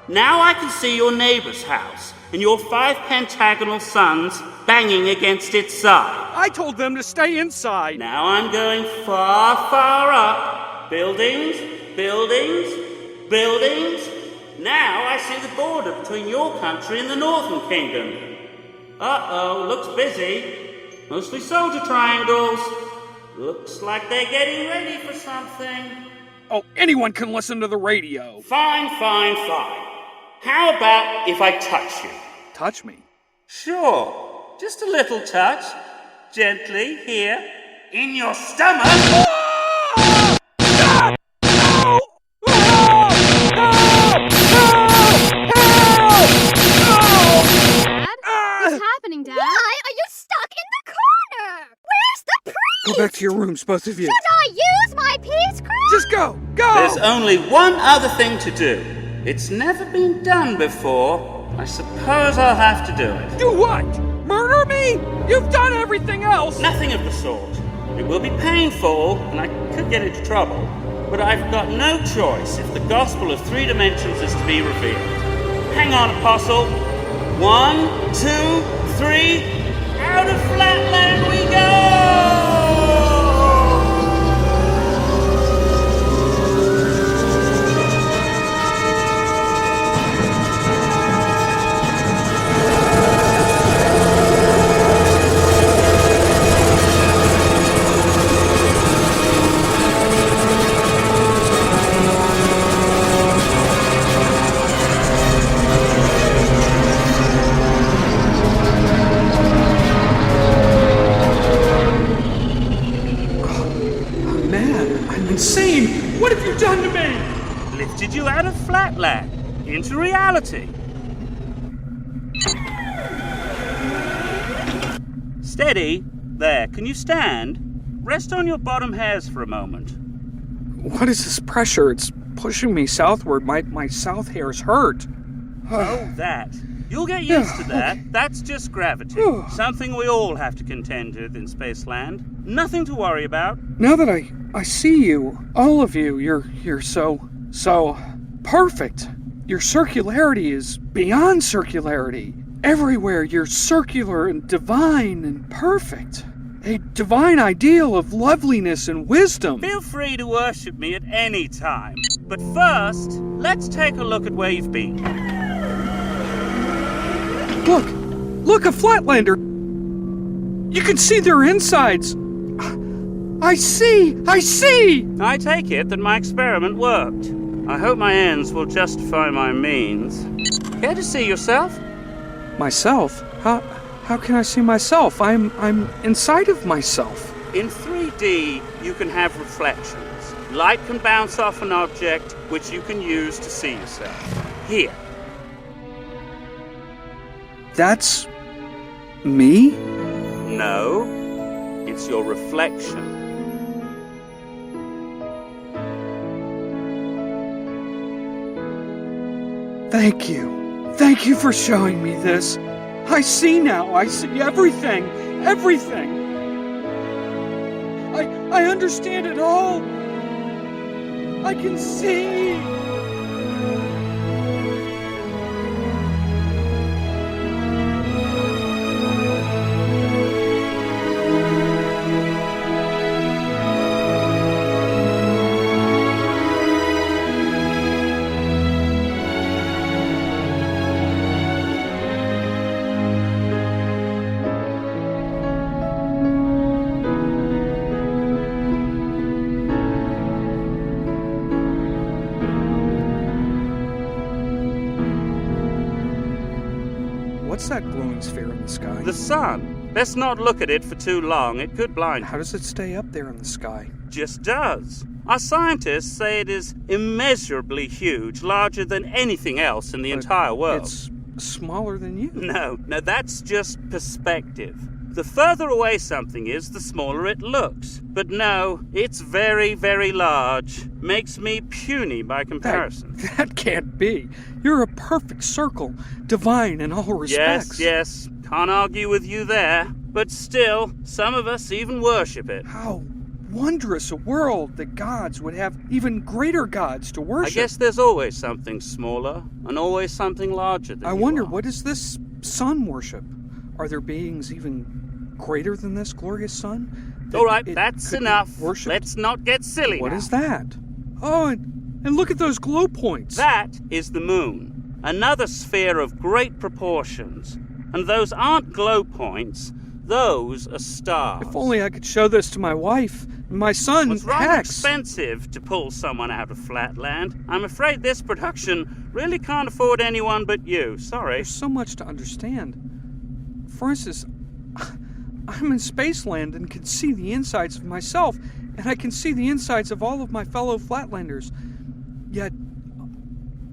now I can see your neighbor's house and your 5 pentagonal suns banging against its side. I told them to stay inside. Now I'm going far, far up. Buildings, buildings, buildings. Now I see the border between your country and the Northern Kingdom. Uh-oh, looks busy. Mostly soldier triangles. Looks like they're getting ready for something. Oh, anyone can listen to the radio. Fine, fine, fine. How about if I touch you? Touch me? Sure. Just a little touch. Gently, here. In your stomach. What's happening, Dad? Why are you stuck in the corner? Where's the priest? Go back to your rooms, both of you. Should I use my peace craft? Just go! Go! There's only one other thing to do. It's never been done before. I suppose I'll have to do it. Do what? Murder me? You've done everything else! Nothing of the sort. It will be painful, and I could get into trouble. But I've got no choice if the gospel of 3 dimensions is to be revealed. Hang on, Apostle. 1, 2, 3. Out of Flatland we go! Insane! What have you done to me? Lifted you out of Flatland into reality. Steady. There. Can you stand? Rest on your bottom hairs for a moment. What is this pressure? It's pushing me southward. My south hairs hurt. Oh, that. You'll get used to that. Okay. That's just gravity. Something we all have to contend with in Spaceland. Nothing to worry about. Now that I see you, all of you, you're so perfect. Your circularity is beyond circularity. Everywhere you're circular and divine and perfect. A divine ideal of loveliness and wisdom. Feel free to worship me at any time. But first, let's take a look at where you've been. Look, a Flatlander. You can see their insides. I see! I take it that my experiment worked. I hope my ends will justify my means. Care to see yourself? Myself? How can I see myself? I'm inside of myself. In 3D, you can have reflections. Light can bounce off an object, which you can use to see yourself. Here. That's me? No, it's your reflection. Thank you. Thank you for showing me this. I see now. I see everything. Everything. I understand it all. I can see. What's that glowing sphere in the sky? The sun. Let's not look at it for too long. It could blind you. How does it stay up there in the sky? Just does. Our scientists say it is immeasurably huge, larger than anything else in the entire world. It's smaller than you. No, that's just perspective. The further away something is, the smaller it looks. But no, it's very, very large. Makes me puny by comparison. That can't be. You're a perfect circle, divine in all respects. Yes. Can't argue with you there. But still, some of us even worship it. How wondrous a world that gods would have even greater gods to worship. I guess there's always something smaller and always something larger than I wonder, what is this sun worship? Are there beings even greater than this glorious sun? All right, that's enough. Let's not get silly What now. is that? Oh, and look at those glow points. That is the moon, another sphere of great proportions. And those aren't glow points, those are stars. If only I could show this to my wife and my son, It's rather Hex. expensive to pull someone out of Flatland. I'm afraid this production really can't afford anyone but you. Sorry. There's so much to understand. For instance, I'm in Spaceland and can see the insides of myself, and I can see the insides of all of my fellow Flatlanders. Yet,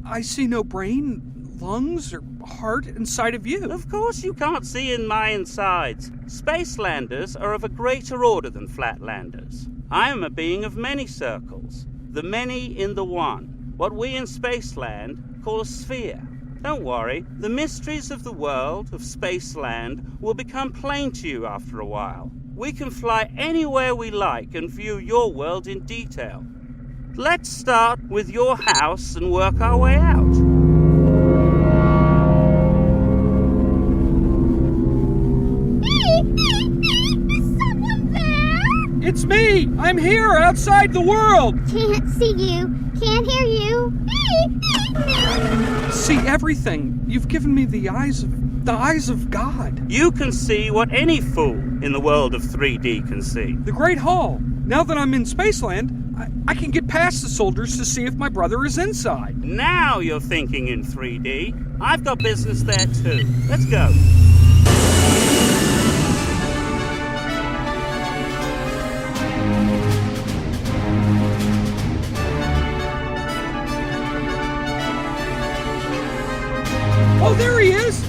I see no brain, lungs, or heart inside of you. Of course you can't see in my insides. Spacelanders are of a greater order than Flatlanders. I am a being of many circles, the many in the one, what we in Spaceland call a sphere. Don't worry, the mysteries of the world, of Spaceland, will become plain to you after a while. We can fly anywhere we like and view your world in detail. Let's start with your house and work our way out. Is someone there? It's me! I'm here, outside the world! Can't see you. Can't hear you. See everything. You've given me the eyes of God. You can see what any fool in the world of 3D can see. The Great Hall. Now that I'm in Spaceland, I can get past the soldiers to see if my brother is inside. Now you're thinking in 3D. I've got business there too. Let's go. Oh, there he is!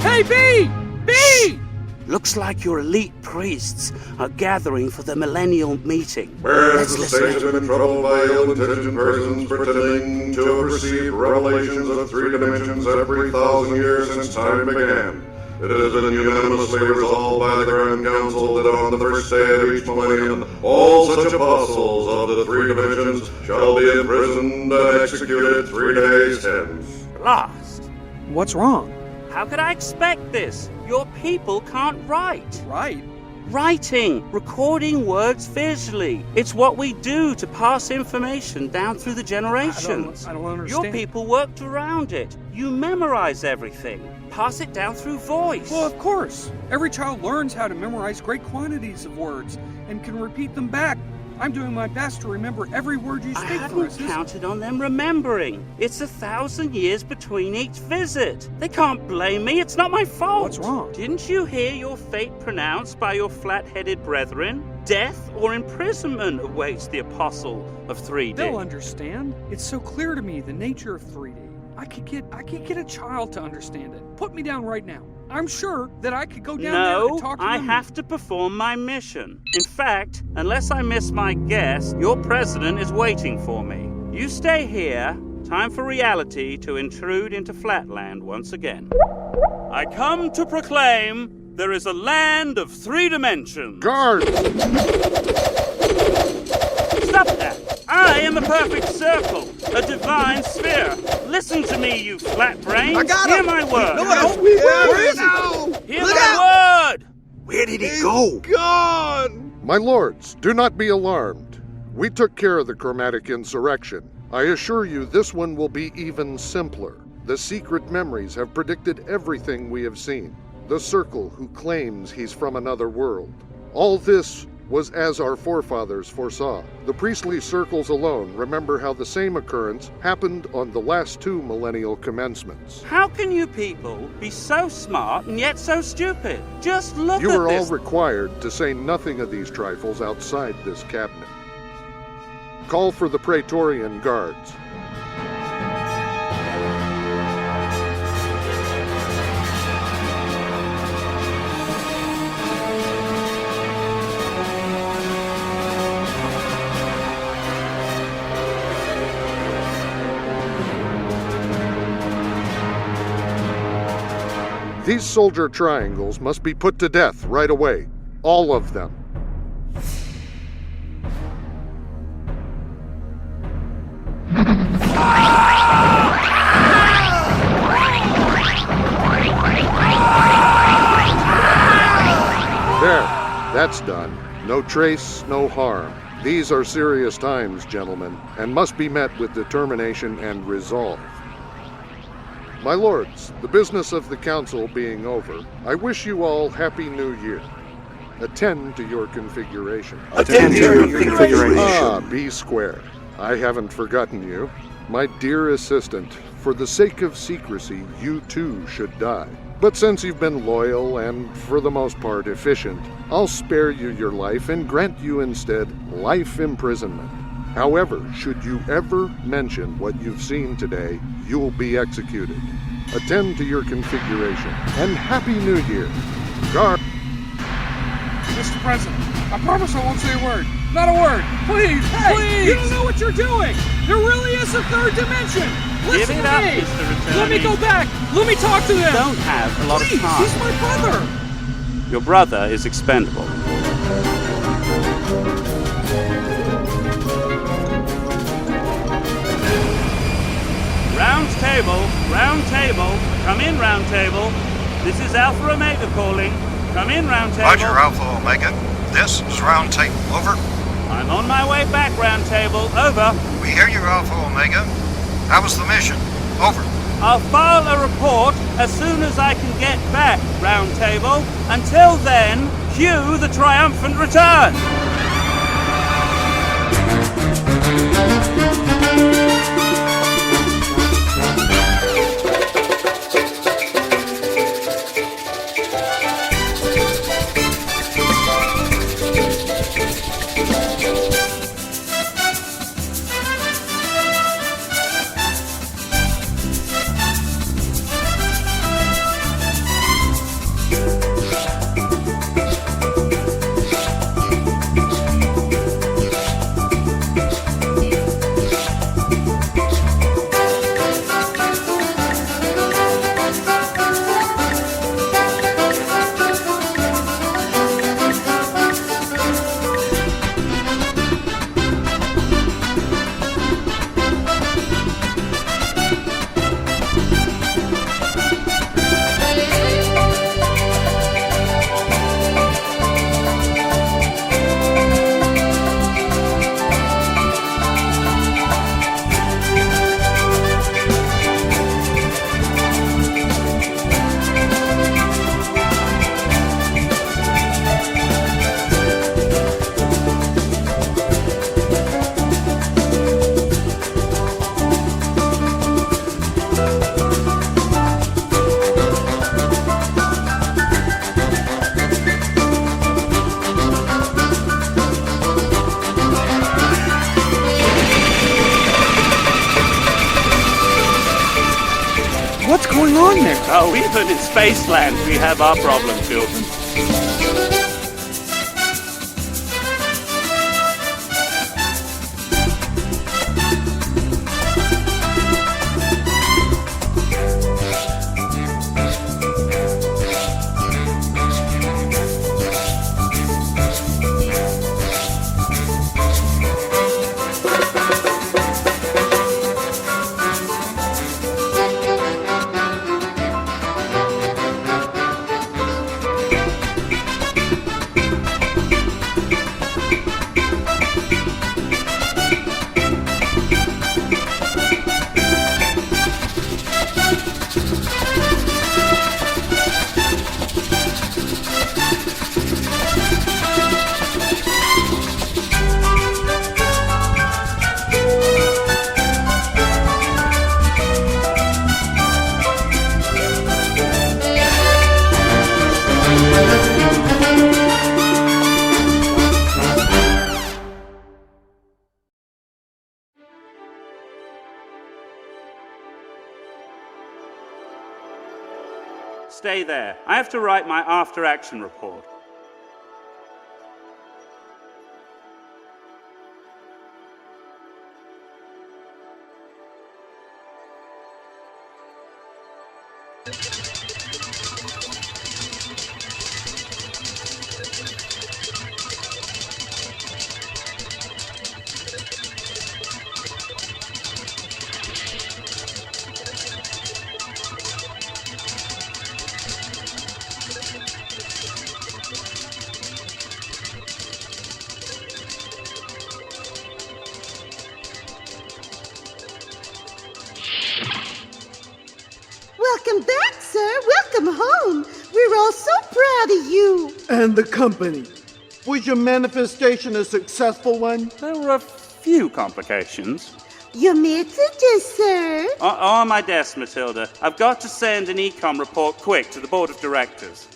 Hey, B! B! Looks like your elite priests are gathering for the millennial meeting. Whereas the state has been troubled by ill-intentioned persons pretending to have received revelations of 3 dimensions every 1,000 years since time began. It has been unanimously resolved by the Grand Council that on the first day of each millennium, all such apostles of the 3 dimensions shall be imprisoned and executed 3 days hence. Lost. What's wrong? How could I expect this? Your people can't write. Right. Writing, recording words visually. It's what we do to pass information down through the generations. I don't understand. Your people worked around it. You memorize everything. Pass it down through voice. Well, of course. Every child learns how to memorize great quantities of words and can repeat them back. I'm doing my best to remember every word you speak. I hadn't counted on them remembering. It's 1,000 years between each visit. They can't blame me. It's not my fault. What's wrong? Didn't you hear your fate pronounced by your flat-headed brethren? Death or imprisonment awaits the apostle of 3D. They'll understand. It's so clear to me the nature of 3D. I could get a child to understand it. Put me down right now. I'm sure that I could go down there and talk to them. I have to perform my mission. In fact, unless I miss my guess, your president is waiting for me. You stay here. Time for reality to intrude into Flatland once again. I come to proclaim there is a land of 3 dimensions. Guard! Stop that! I am a perfect circle, a divine sphere. Listen to me, you flat brains. I got Hear him. my word. No, where is he? Hear my word. Where did he go? Gone! My lords, do not be alarmed. We took care of the chromatic insurrection. I assure you this one will be even simpler. The secret memories have predicted everything we have seen. The circle who claims he's from another world. All this was as our forefathers foresaw. The priestly circles alone remember how the same occurrence happened on the last 2 millennial commencements. How can you people be so smart and yet so stupid? Just look at this. You are all required to say nothing of these trifles outside this cabinet. Call for the Praetorian Guards. These soldier triangles must be put to death right away. All of them. There, that's done. No trace, no harm. These are serious times, gentlemen, and must be met with determination and resolve. My lords, the business of the council being over, I wish you all Happy New Year. Attend to your configuration. Attend to your configuration. Ah, B square. I haven't forgotten you. My dear assistant, for the sake of secrecy, you too should die. But since you've been loyal and, for the most part, efficient, I'll spare you your life and grant you instead life imprisonment. However, should you ever mention what you've seen today, you'll be executed. Attend to your configuration, and Happy New Year. Guard. Mr. President, I promise I won't say a word. Not a word. Please, Hey, please. you don't know what you're doing. There really is a third dimension. Listen Give it to up, me. Mr. Attorney. Let me go back. Let me talk to them. Don't have a lot Please, of time. he's my brother. Your brother is expendable. Round table, come in, round table. This is Alpha Omega calling. Come in, round table. Roger, Alpha Omega. This is Round Table. Over. I'm on my way back, round table. Over. We hear you, Alpha Omega. How was the mission? Over. I'll file a report as soon as I can get back, round table. Until then, cue the triumphant return. What's going on there? Oh, even in Spaceland, we have our problem, children. Stay there. I have to write my after-action report. Welcome back, sir. Welcome home. We're all so proud of you. And the company. Was your manifestation a successful one? There were a few complications. Your messages, sir. On my desk, Matilda. I've got to send an ecom report quick to the board of directors.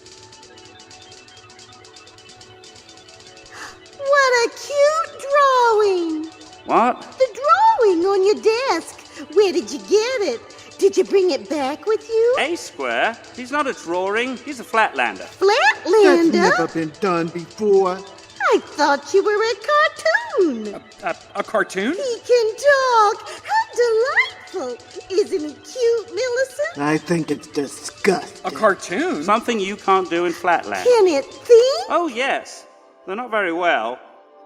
What a cute drawing. What? The drawing on your desk. Where did you get it? Did you bring it back with you? A-square? He's not a drawing. He's a Flatlander. Flatlander? That's never been done before. I thought you were a cartoon. A cartoon? He can talk. How delightful. Isn't he cute, Millicent? I think it's disgusting. A cartoon? Something you can't do in Flatland. Can it think? Oh, yes. They're not very well.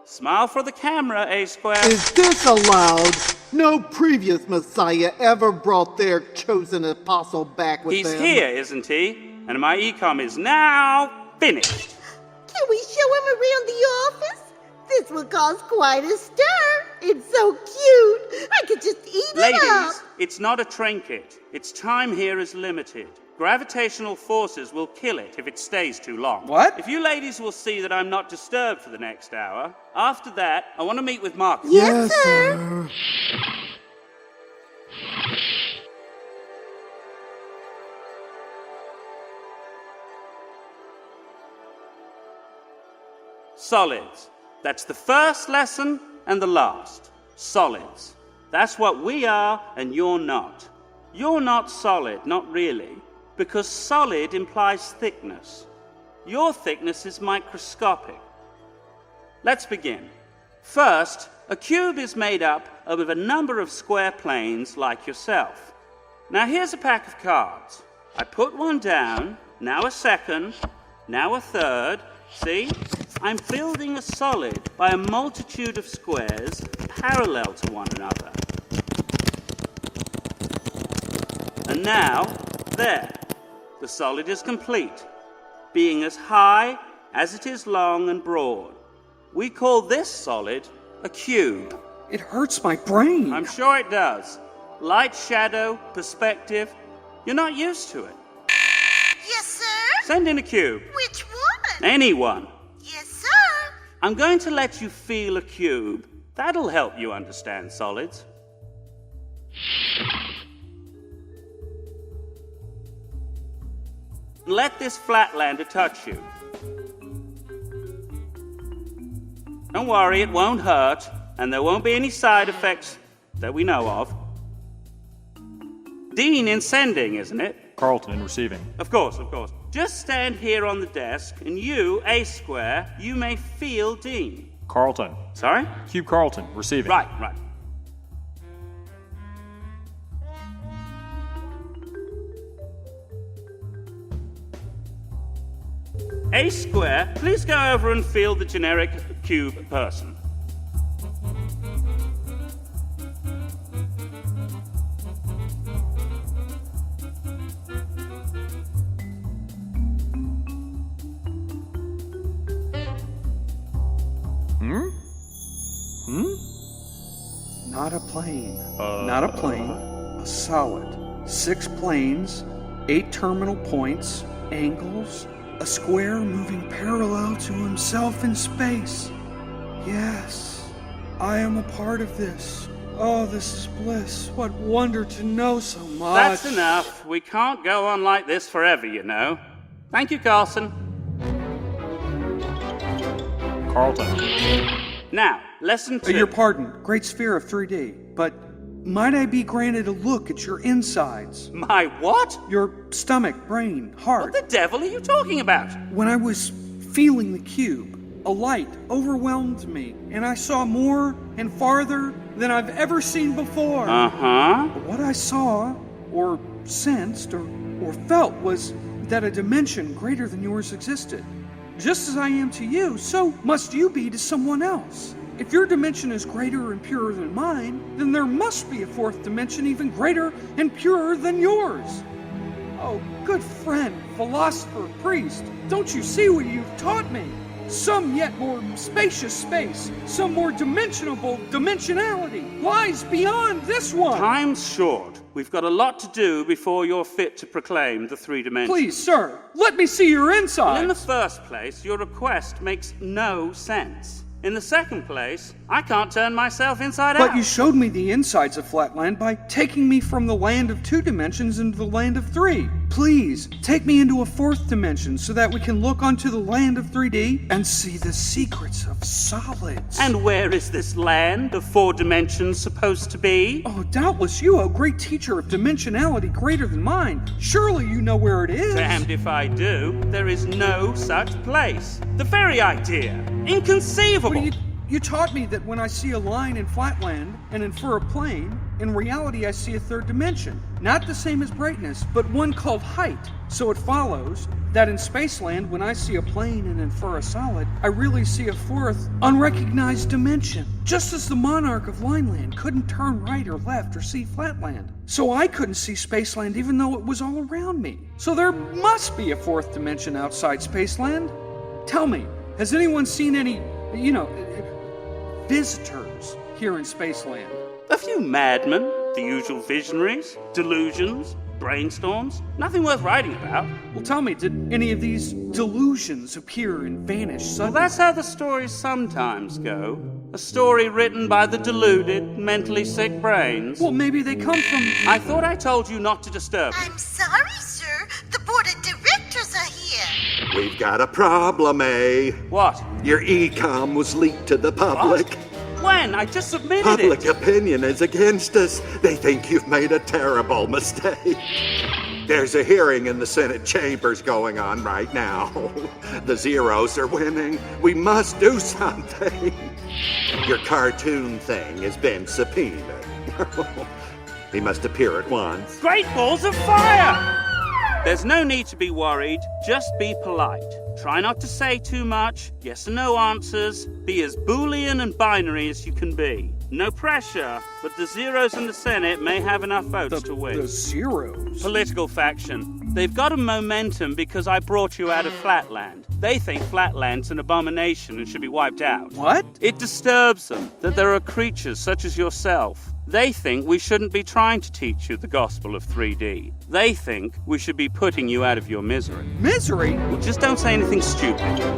Smile for the camera, A-square. Is this allowed? No previous Messiah ever brought their chosen apostle back with He's them. here, isn't he? And my ecom is now finished. Can we show him around the office? This will cause quite a stir. It's so cute. I could just eat it up. Ladies, it's not a trinket. Its time here is limited. Gravitational forces will kill it if it stays too long. What? If you ladies will see that I'm not disturbed for the next hour, after that, I want to meet with Marcus. Yes, sir. Solids. That's the first lesson and the last. Solids. That's what we are and you're not. You're not solid, not really, because solid implies thickness. Your thickness is microscopic. Let's begin. First, a cube is made up of a number of square planes like yourself. Now here's a pack of cards. I put one down, now a second, now a third. See? I'm building a solid by a multitude of squares parallel to one another. And now, there. The solid is complete, being as high as it is long and broad. We call this solid a cube. It hurts my brain. I'm sure it does. Light, shadow, perspective. You're not used to it. Yes, sir. Send in a cube. Which one? Anyone. Yes, sir. I'm going to let you feel a cube. That'll help you understand solids. Let this Flatlander touch you. Don't worry, it won't hurt, and there won't be any side effects that we know of. Dean in sending, isn't it? Carlton in receiving. Of course, of course. Just stand here on the desk, and you, A-square, you may feel Dean. Carlton. Sorry? Cube Carlton, receiving. Right, right. A-square, please go over and feel the generic cube person. Not a plane. Not a plane. A solid. 6 planes, 8 terminal points, angles, a square moving parallel to himself in space. Yes, I am a part of this. Oh, this is bliss. What wonder to know so much. That's enough. We can't go on like this forever, you know. Thank you, Carlson. Carlton. Now, lesson 2. Your pardon, great sphere of 3D, but Might I be granted a look at your insides? My what? Your stomach, brain, heart. What the devil are you talking about? When I was feeling the cube, a light overwhelmed me, and I saw more and farther than I've ever seen before. Uh-huh. But what I saw, or sensed, or felt was that a dimension greater than yours existed. Just as I am to you, so must you be to someone else. If your dimension is greater and purer than mine, then there must be a fourth dimension even greater and purer than yours. Oh, good friend, philosopher, priest, don't you see what you've taught me? Some yet more spacious space, some more dimensionable dimensionality lies beyond this one. Time's short. We've got a lot to do before you're fit to proclaim the three dimensions. Please, sir, let me see your insides. Well, in the first place, your request makes no sense. In the second place, I can't turn myself inside out. But you showed me the insides of Flatland by taking me from the land of 2 dimensions into the land of 3. Please, take me into a 4th dimension so that we can look onto the land of 3D and see the secrets of solids. And where is this land of 4 dimensions supposed to be? Oh, doubtless you, a great teacher of dimensionality greater than mine. Surely you know where it is. Damned if I do. There is no such place. The very idea. Inconceivable. You taught me that when I see a line in Flatland and infer a plane, in reality I see a 3rd dimension. Not the same as brightness, but one called height. So it follows that in Spaceland, when I see a plane and infer a solid, I really see a 4th, unrecognized dimension. Just as the monarch of Lineland couldn't turn right or left or see Flatland. So I couldn't see Spaceland even though it was all around me. So there must be a 4th dimension outside Spaceland. Tell me, has anyone seen any, visitors here in Spaceland? A few madmen, the usual visionaries, delusions, brainstorms, nothing worth writing about. Well, tell me, did any of these delusions appear and vanish suddenly? Well, that's how the stories sometimes go. A story written by the deluded, mentally sick brains. Well, maybe they come from... I thought I told you not to disturb me. I'm sorry, sir. The board of directors are here. We've got a problem, eh? What? Your e-com was leaked to the public. What? When? I just submitted Public it. opinion is against us. They think you've made a terrible mistake. There's a hearing in the Senate chambers going on right now. The Zeros are winning. We must do something. Your cartoon thing has been subpoenaed. He must appear at once. Great balls of fire! There's no need to be worried. Just be polite. Try not to say too much. Yes and no answers. Be as Boolean and binary as you can be. No pressure, but the Zeros in the Senate may have enough votes to win. The Zeros? Political faction. They've got a momentum because I brought you out of Flatland. They think Flatland's an abomination and should be wiped out. What? It disturbs them that there are creatures such as yourself. They think we shouldn't be trying to teach you the gospel of 3D. They think we should be putting you out of your misery. Misery? Well, just don't say anything stupid.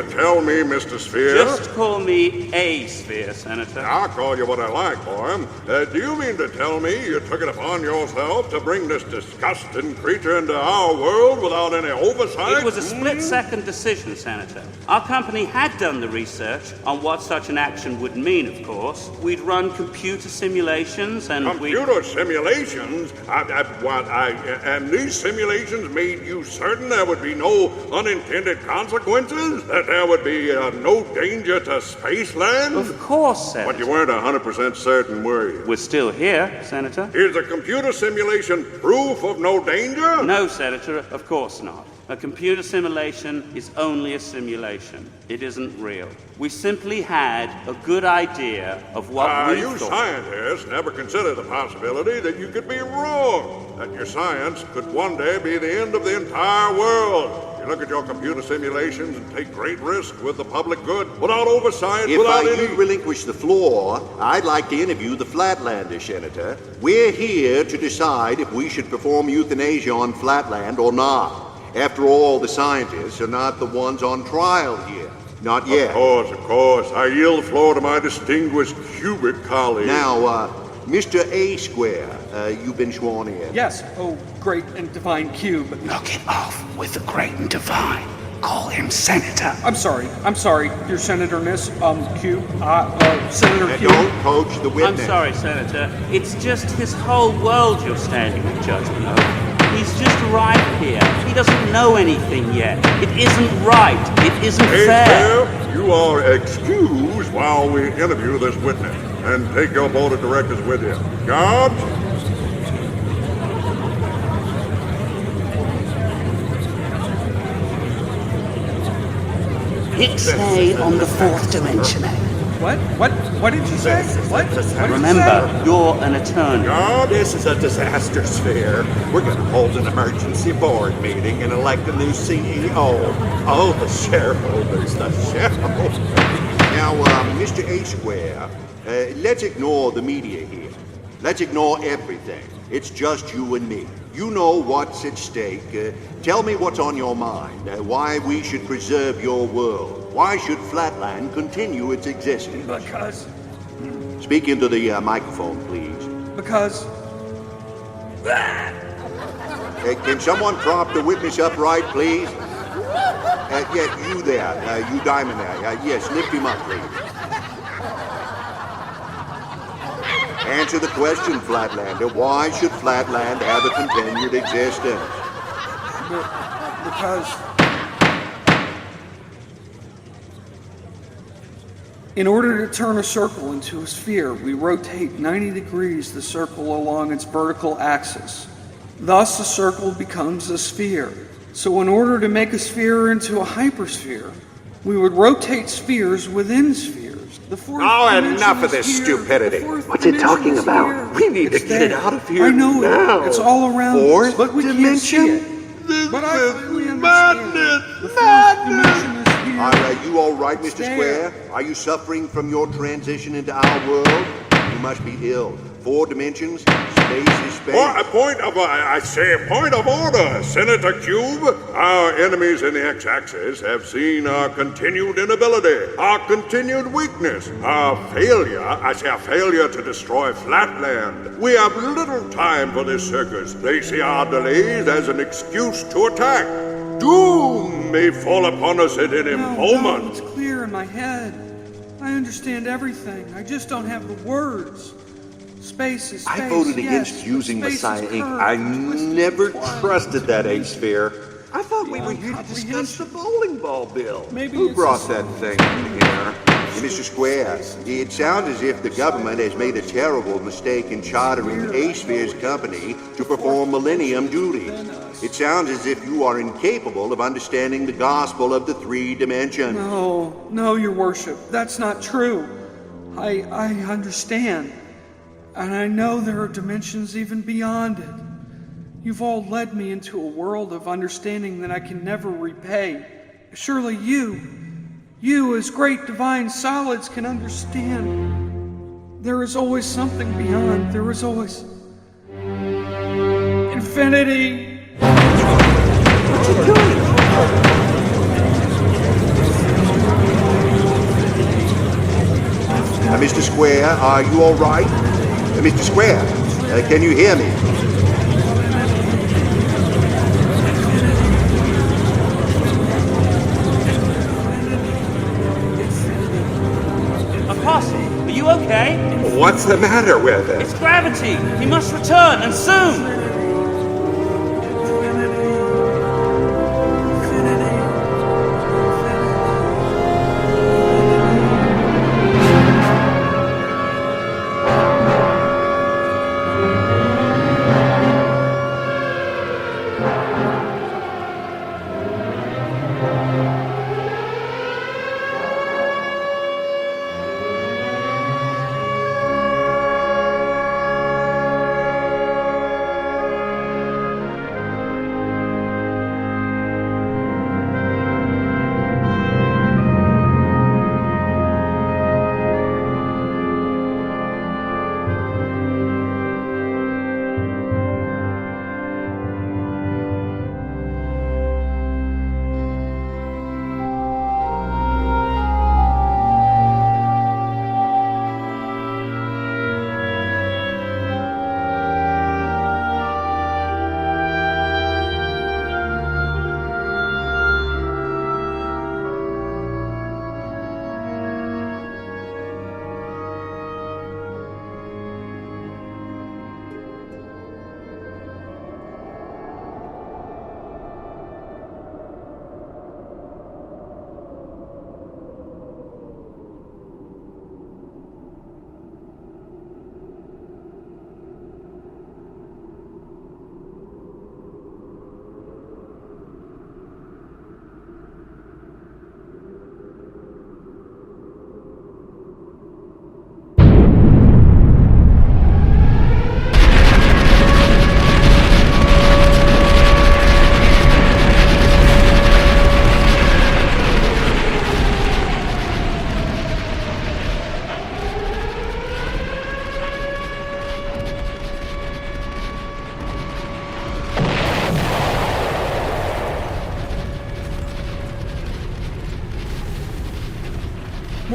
Tell me, Mr. Sphere. Just call me a Sphere, Senator. I'll call you what I like, boy. Do you mean to tell me you took it upon yourself to bring this disgusting creature into our world without any oversight? It was a split-second decision, Senator. Our company had done the research on what such an action would mean, of course. We'd run computer simulations and Computer simulations? And these simulations made you certain there would be no unintended consequences? That there would be no danger to Spaceland? Of course, Senator. But you weren't 100% certain, were you? We're still here, Senator. Is a computer simulation proof of no danger? No, Senator, of course not. A computer simulation is only a simulation. It isn't real. We simply had a good idea of what we you thought. scientists never consider the possibility that you could be wrong, that your science could one day be the end of the entire world. You look at your computer simulations and take great risks with the public good without oversight, without If I relinquish the floor, I'd like to interview the Flatlanders, Senator. We're here to decide if we should perform euthanasia on Flatland or not. After all, the scientists are not the ones on trial here. Not yet. Of course. I yield the floor to my distinguished cubic colleague. Now, Mr. A Square, you've been sworn in. Yes. Oh, great and divine cube. Knock it off with the great and divine. Call him Senator. I'm sorry, Your Senatorness, Cube, Senator Cube. Don't coach the witness. I'm sorry, Senator. It's just his whole world you're standing in judgment over. He's just arrived here. He doesn't know anything yet. It isn't right. It isn't fair. You are excused while we interview this witness. And take your board of directors with you. Guards? Ixnay on the fourth dimension. What did you say? What did Remember, you're an attorney. This is a disaster sphere. We're going to hold an emergency board meeting and elect a new CEO. Oh, the shareholders, the shareholders. Now, Mr. A Square, let's ignore the media here. Let's ignore everything. It's just you and me. You know what's at stake. Tell me what's on your mind. Why we should preserve your world. Why should Flatland continue its existence? Because... Speak into the microphone, please. Because... Can someone prop the witness upright, please? Yeah, you there. You diamond there. Yes, lift him up, please. Answer the question, Flatlander. Why should Flatland have a continued existence? Because... In order to turn a circle into a sphere, we rotate 90 degrees the circle along its vertical axis. Thus, a circle becomes a sphere. So in order to make a sphere into a hypersphere, we would rotate spheres within spheres. Enough of this stupidity. What's it talking about? We need to get it out of here. I know now. It's all around us, but we can't see it. This But I is clearly understand. madness. The fourth dimension is here. Are you all right, Mr. It's there. Square? Are you suffering from your transition into our world? You must be ill. 4 dimensions, space is space. Point of order, Senator Cube. Our enemies in the X-axis have seen our continued inability, our continued weakness, our failure to destroy Flatland. We have little time for this circus. They see our delays as an excuse to attack. Doom may fall upon us at any moment. No, it's clear in my head. I understand everything. I just don't have the words. Space is space. I voted yes, against using space is Messiah Inc. curved, I twisted, never twined. trusted that A-sphere. I thought we were here to discuss the bowling ball bill. Maybe Who it's brought a- that thing in here? Mr. Square, it sounds as if the government has made a terrible mistake in chartering A-sphere's company to perform millennium duties. It sounds as if you are incapable of understanding the gospel of the 3 dimensions. No, your worship. That's not true. I understand. And I know there are dimensions even beyond it. You've all led me into a world of understanding that I can never repay. Surely you as great divine solids can understand. There is always something beyond. There is always infinity. What you doing? Mr. Square, are you all right? Mr. Square, can you hear me? Apostle, are you okay? What's the matter with it? It's gravity. He must return, and soon.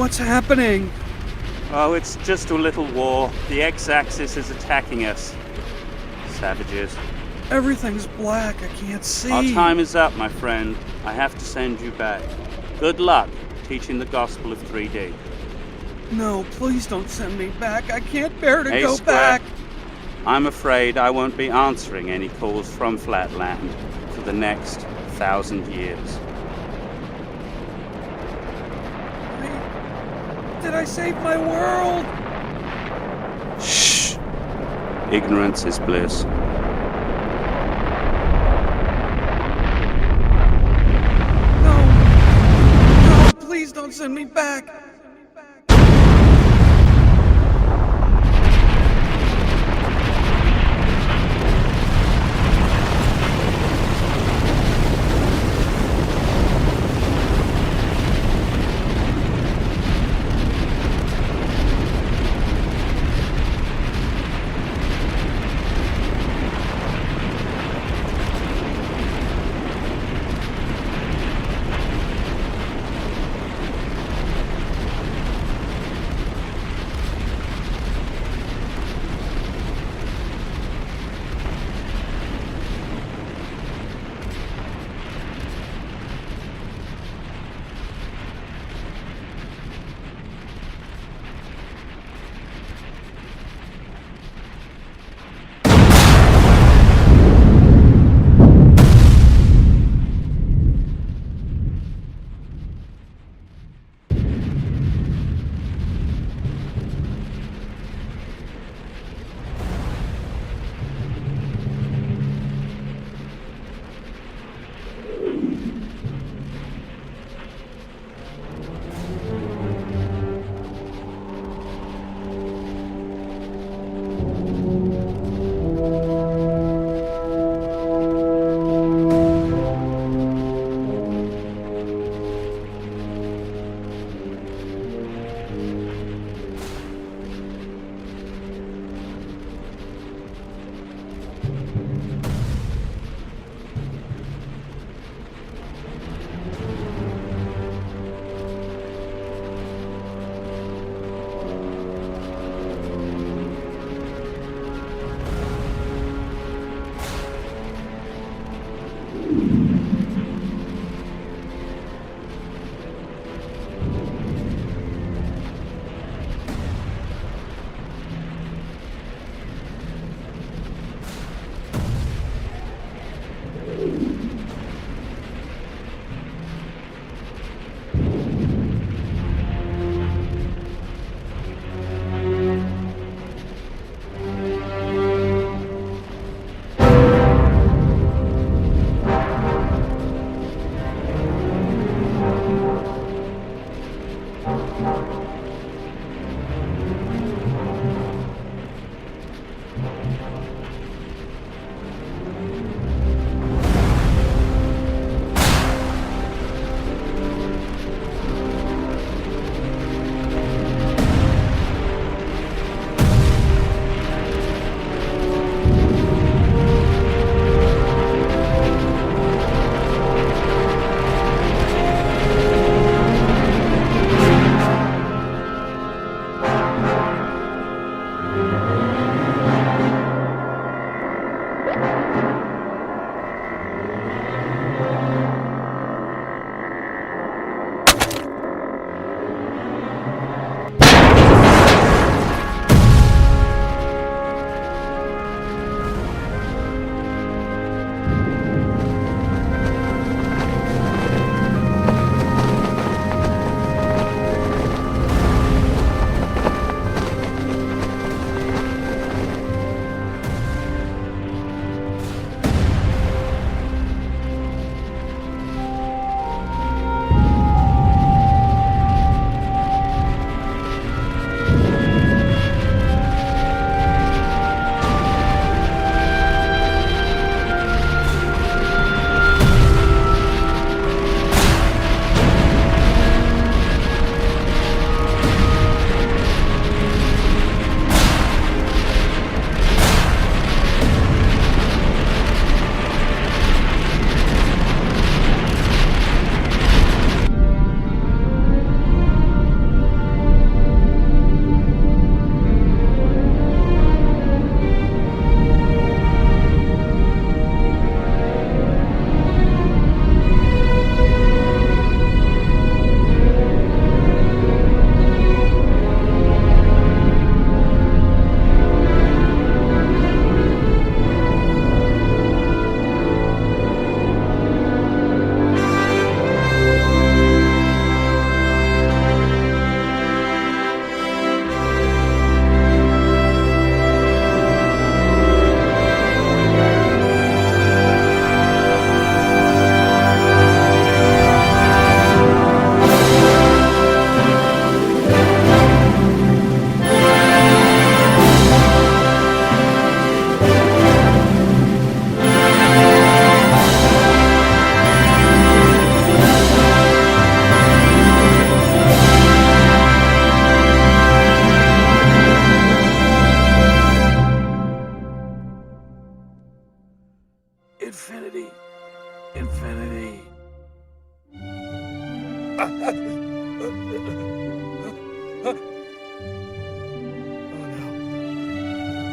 What's happening? Oh, it's just a little war. The X-axis is attacking us. Savages. Everything's black. I can't see. Our time is up, my friend. I have to send you back. Good luck teaching the gospel of 3D. No, please don't send me back. I can't bear to A go square. back. I'm afraid I won't be answering any calls from Flatland for the next 1,000 years. Did I save my world? Shh. Ignorance is bliss. No, please don't send me back.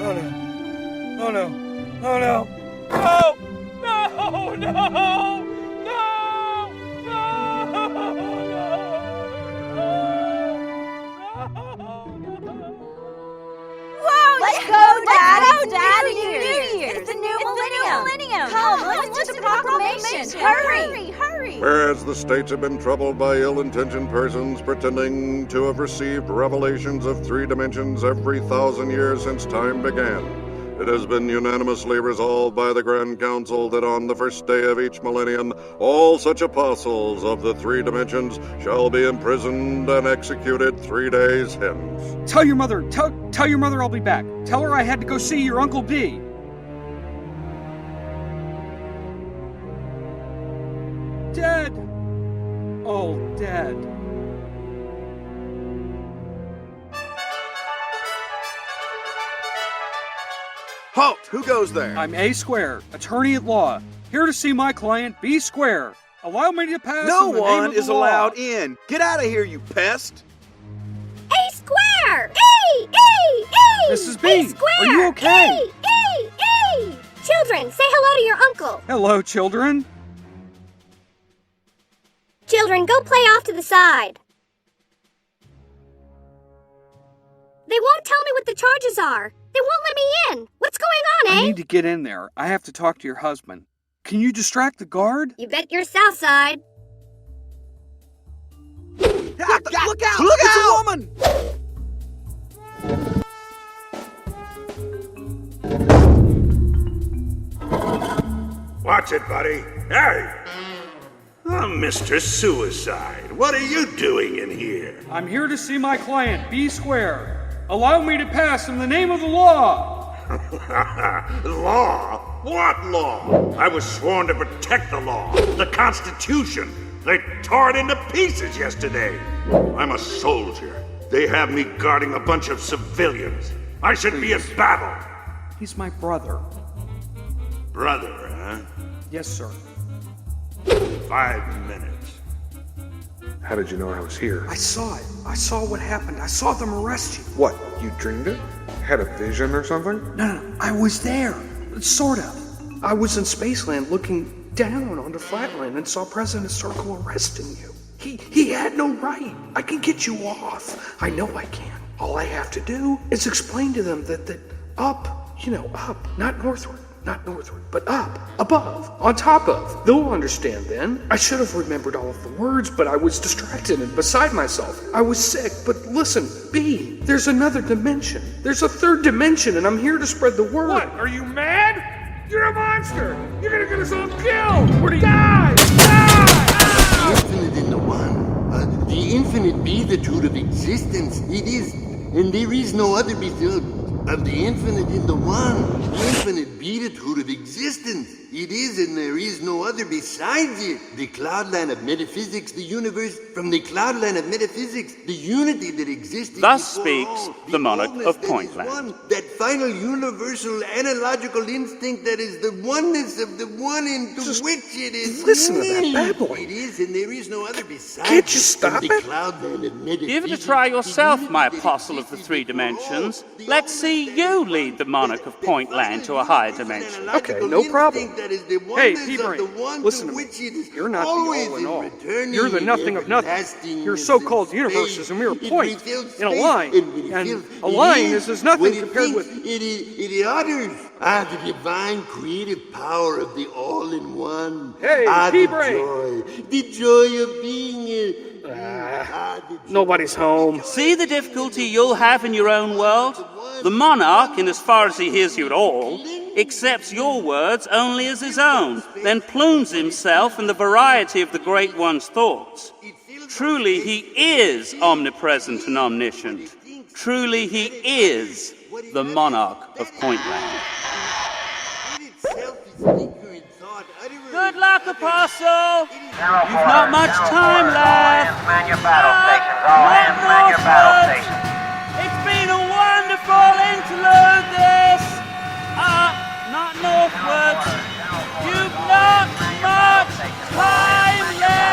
Oh no. Oh no. Oh no. No! No! No! No! Let's go, Dad! It's New Year's! It's the new millennium! Come, let's do the proclamation! Hurry! Whereas the states have been troubled by ill-intentioned persons pretending to have received revelations of 3 dimensions every 1,000 years since time began, it has been unanimously resolved by the Grand Council that on the first day of each millennium, all such apostles of the 3 dimensions shall be imprisoned and executed 3 days hence. Tell your mother I'll be back. Tell her I had to go see your Uncle B. Dead. All dead. Halt! Who goes there? I'm A Square, attorney at law, here to see my client B Square. Allow me to pass. No in the name one of the is law. allowed in. Get out of here, you pest! A square! A! Mrs. B, A square! are you okay? A! Children, say hello to your uncle. Hello, children. Children, go play off to the side. They won't tell me what the charges are. They won't let me in. What's going on, eh? I need to get in there. I have to talk to your husband. Can you distract the guard? You bet your south side. Look out! It's a woman! Watch it, buddy. Hey! Mr. Suicide, what are you doing in here? I'm here to see my client B Square. Allow me to pass in the name of the law. Law? What law? I was sworn to protect the law, the Constitution. They tore it into pieces yesterday. I'm a soldier. They have me guarding a bunch of civilians. I should be in battle. He's my brother. Brother, huh? Yes, sir. 5 minutes. How did you know I was here? I saw it. I saw what happened. I saw them arrest you. What? You dreamed it? Had a vision or something? No. I was there. Sort of. I was in Spaceland looking down onto Flatland and saw President Circle arresting you. He had no right. I can get you off. I know I can. All I have to do is explain to them that up, up, not northward, but up, above, on top of. They'll understand then. I should have remembered all of the words, but I was distracted and beside myself. I was sick, but listen, B, there's another dimension. There's a 3rd dimension, and I'm here to spread the word. What? Are you mad? You're a monster! You're gonna get us all killed! Where do you die? Infinite in the one. The infinite beatitude of existence. It is, and there is no other besides. Of the infinite in the one, the infinite beatitude of existence. It is, and there is no other besides it. The cloudland of metaphysics, the universe, from the cloudland of metaphysics, the unity that exists. Thus speaks the monarch of Pointland. That final universal analogical instinct that is the oneness of the one into which it is. Listen to that babbling. It is, and there is no other besides. Can't you stop it? Cloudland of metaphysics. Give it a try yourself, my apostle of the 3 dimensions. Let's see you lead the monarch of Pointland to a higher dimension. Okay, no problem. Hey, P-Brain, listen to me. You're not the all in all. You're the nothing of nothing. Your so-called universe is a mere point in a line, and a line is as nothing compared with... It utters the divine creative power of the all-in-one. Hey, P-Brain! The joy of being it. Nobody's home. See the difficulty you'll have in your own world? The monarch, in as far as he hears you at all, accepts your words only as his own, then plumes himself in the variety of the Great One's thoughts. Truly he is omnipresent and omniscient. Truly he is the monarch of Pointland. Good luck, Apostle! You've not much time left. Man your battle stations. All hands man your battle stations. It's been a wonderful interlude, this. Not northwards. You've not much time left.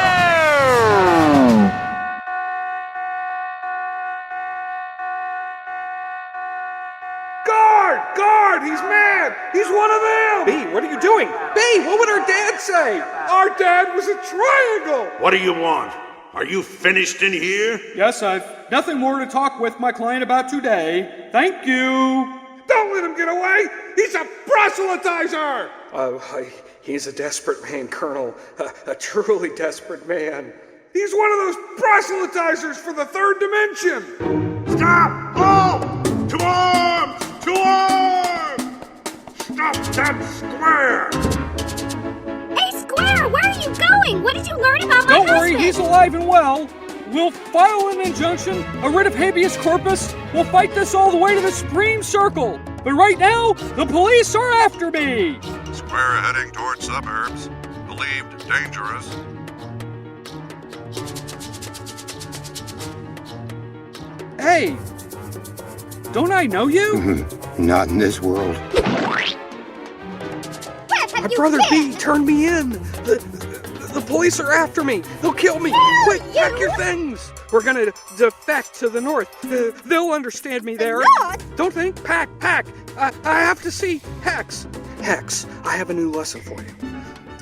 Guard! Guard! He's mad! He's one of them! B, what are you doing? B, what would our dad say? Our dad was a triangle! What do you want? Are you finished in here? Yes, I've nothing more to talk with my client about today. Thank you. Don't let him get away! He's a proselytizer! He's a desperate man, Colonel. A truly desperate man. He's one of those proselytizers for the third dimension! Stop! Oh! To arms! To arms! Stop that square! Hey, Square, where are you going? What did you learn about my Don't husband? worry, he's alive and well. We'll file an injunction, a writ of habeas corpus. We'll fight this all the way to the Supreme Circle. But right now, the police are after me. Square heading towards suburbs. Believed dangerous. Hey, don't I know you? Not in this world. My brother B turned me in. The police are after me. They'll kill me. Quick, pack your things. We're gonna defect to the north. They'll understand me there. Don't think. Pack. I have to see Hex. Hex, I have a new lesson for you.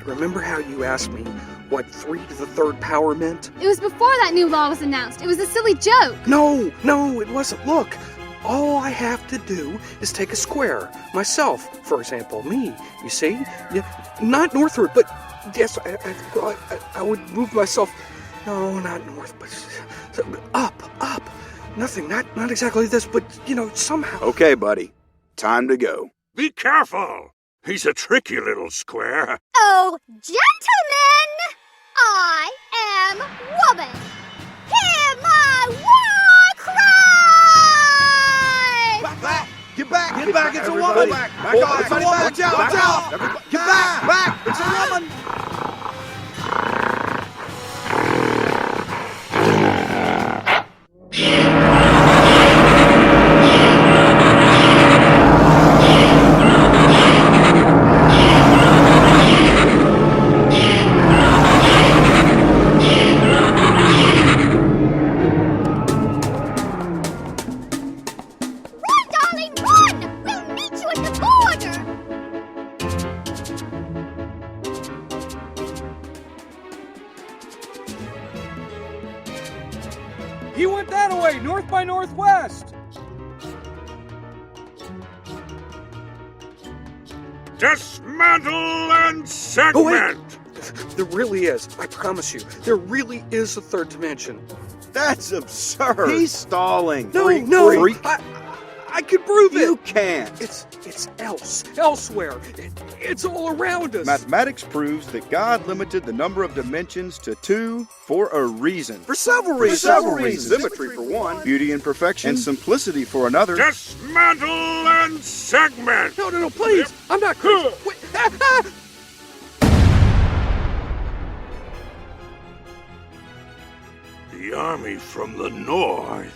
Remember how you asked me what 3 to the third power meant? It was before that new law was announced. It was a silly joke. No, it wasn't. Look, all I have to do is take a square. Myself, for example, me, you see? Not northward, but yes, I would move myself. No, not north, but up. Nothing, not exactly this, but, somehow. Okay, buddy. Time to go. Be careful! He's a tricky little square. Oh, gentlemen! I am woman. Hear my war cry! Back! Get back! It's a woman! Back off! It's a woman! Watch out! Get back! It's a woman! He went that way, north by northwest. Dismantle and segment! Oh, wait. There really is. I promise you. There really is a third dimension. That's absurd. He's stalling. No. Freak. I can prove it. You can't. It's elsewhere. It's all around us. Mathematics proves that God limited the number of dimensions to 2 for a reason. For several reasons. Symmetry for one. Beauty and perfection. And simplicity for another. Dismantle and segment! No, please. I'm not crazy. Wait. The army from the north.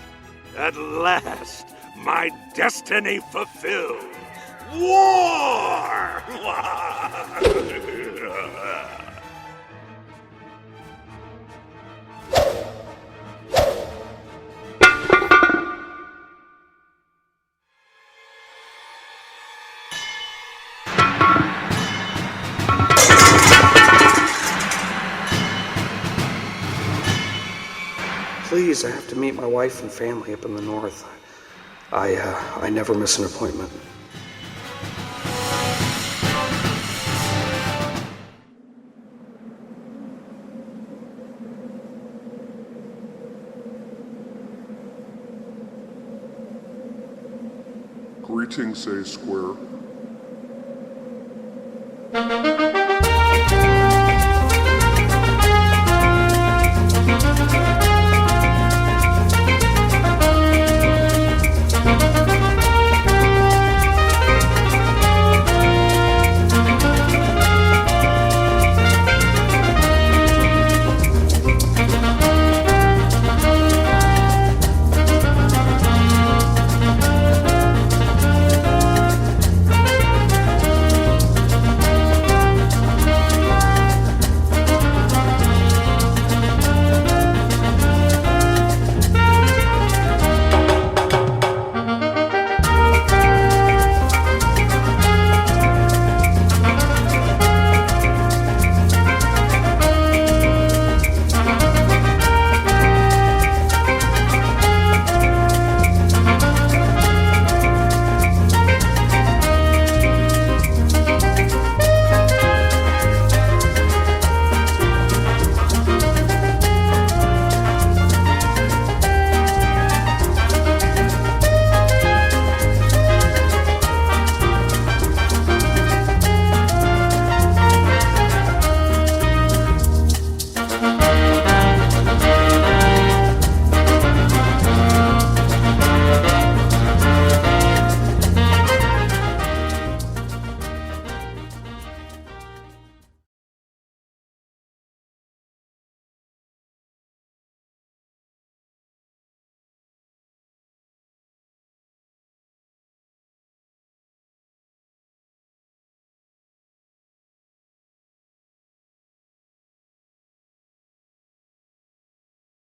At last, my destiny fulfilled. War! Please, I have to meet my wife and family up in the north. I never miss an appointment. Greetings, A Square.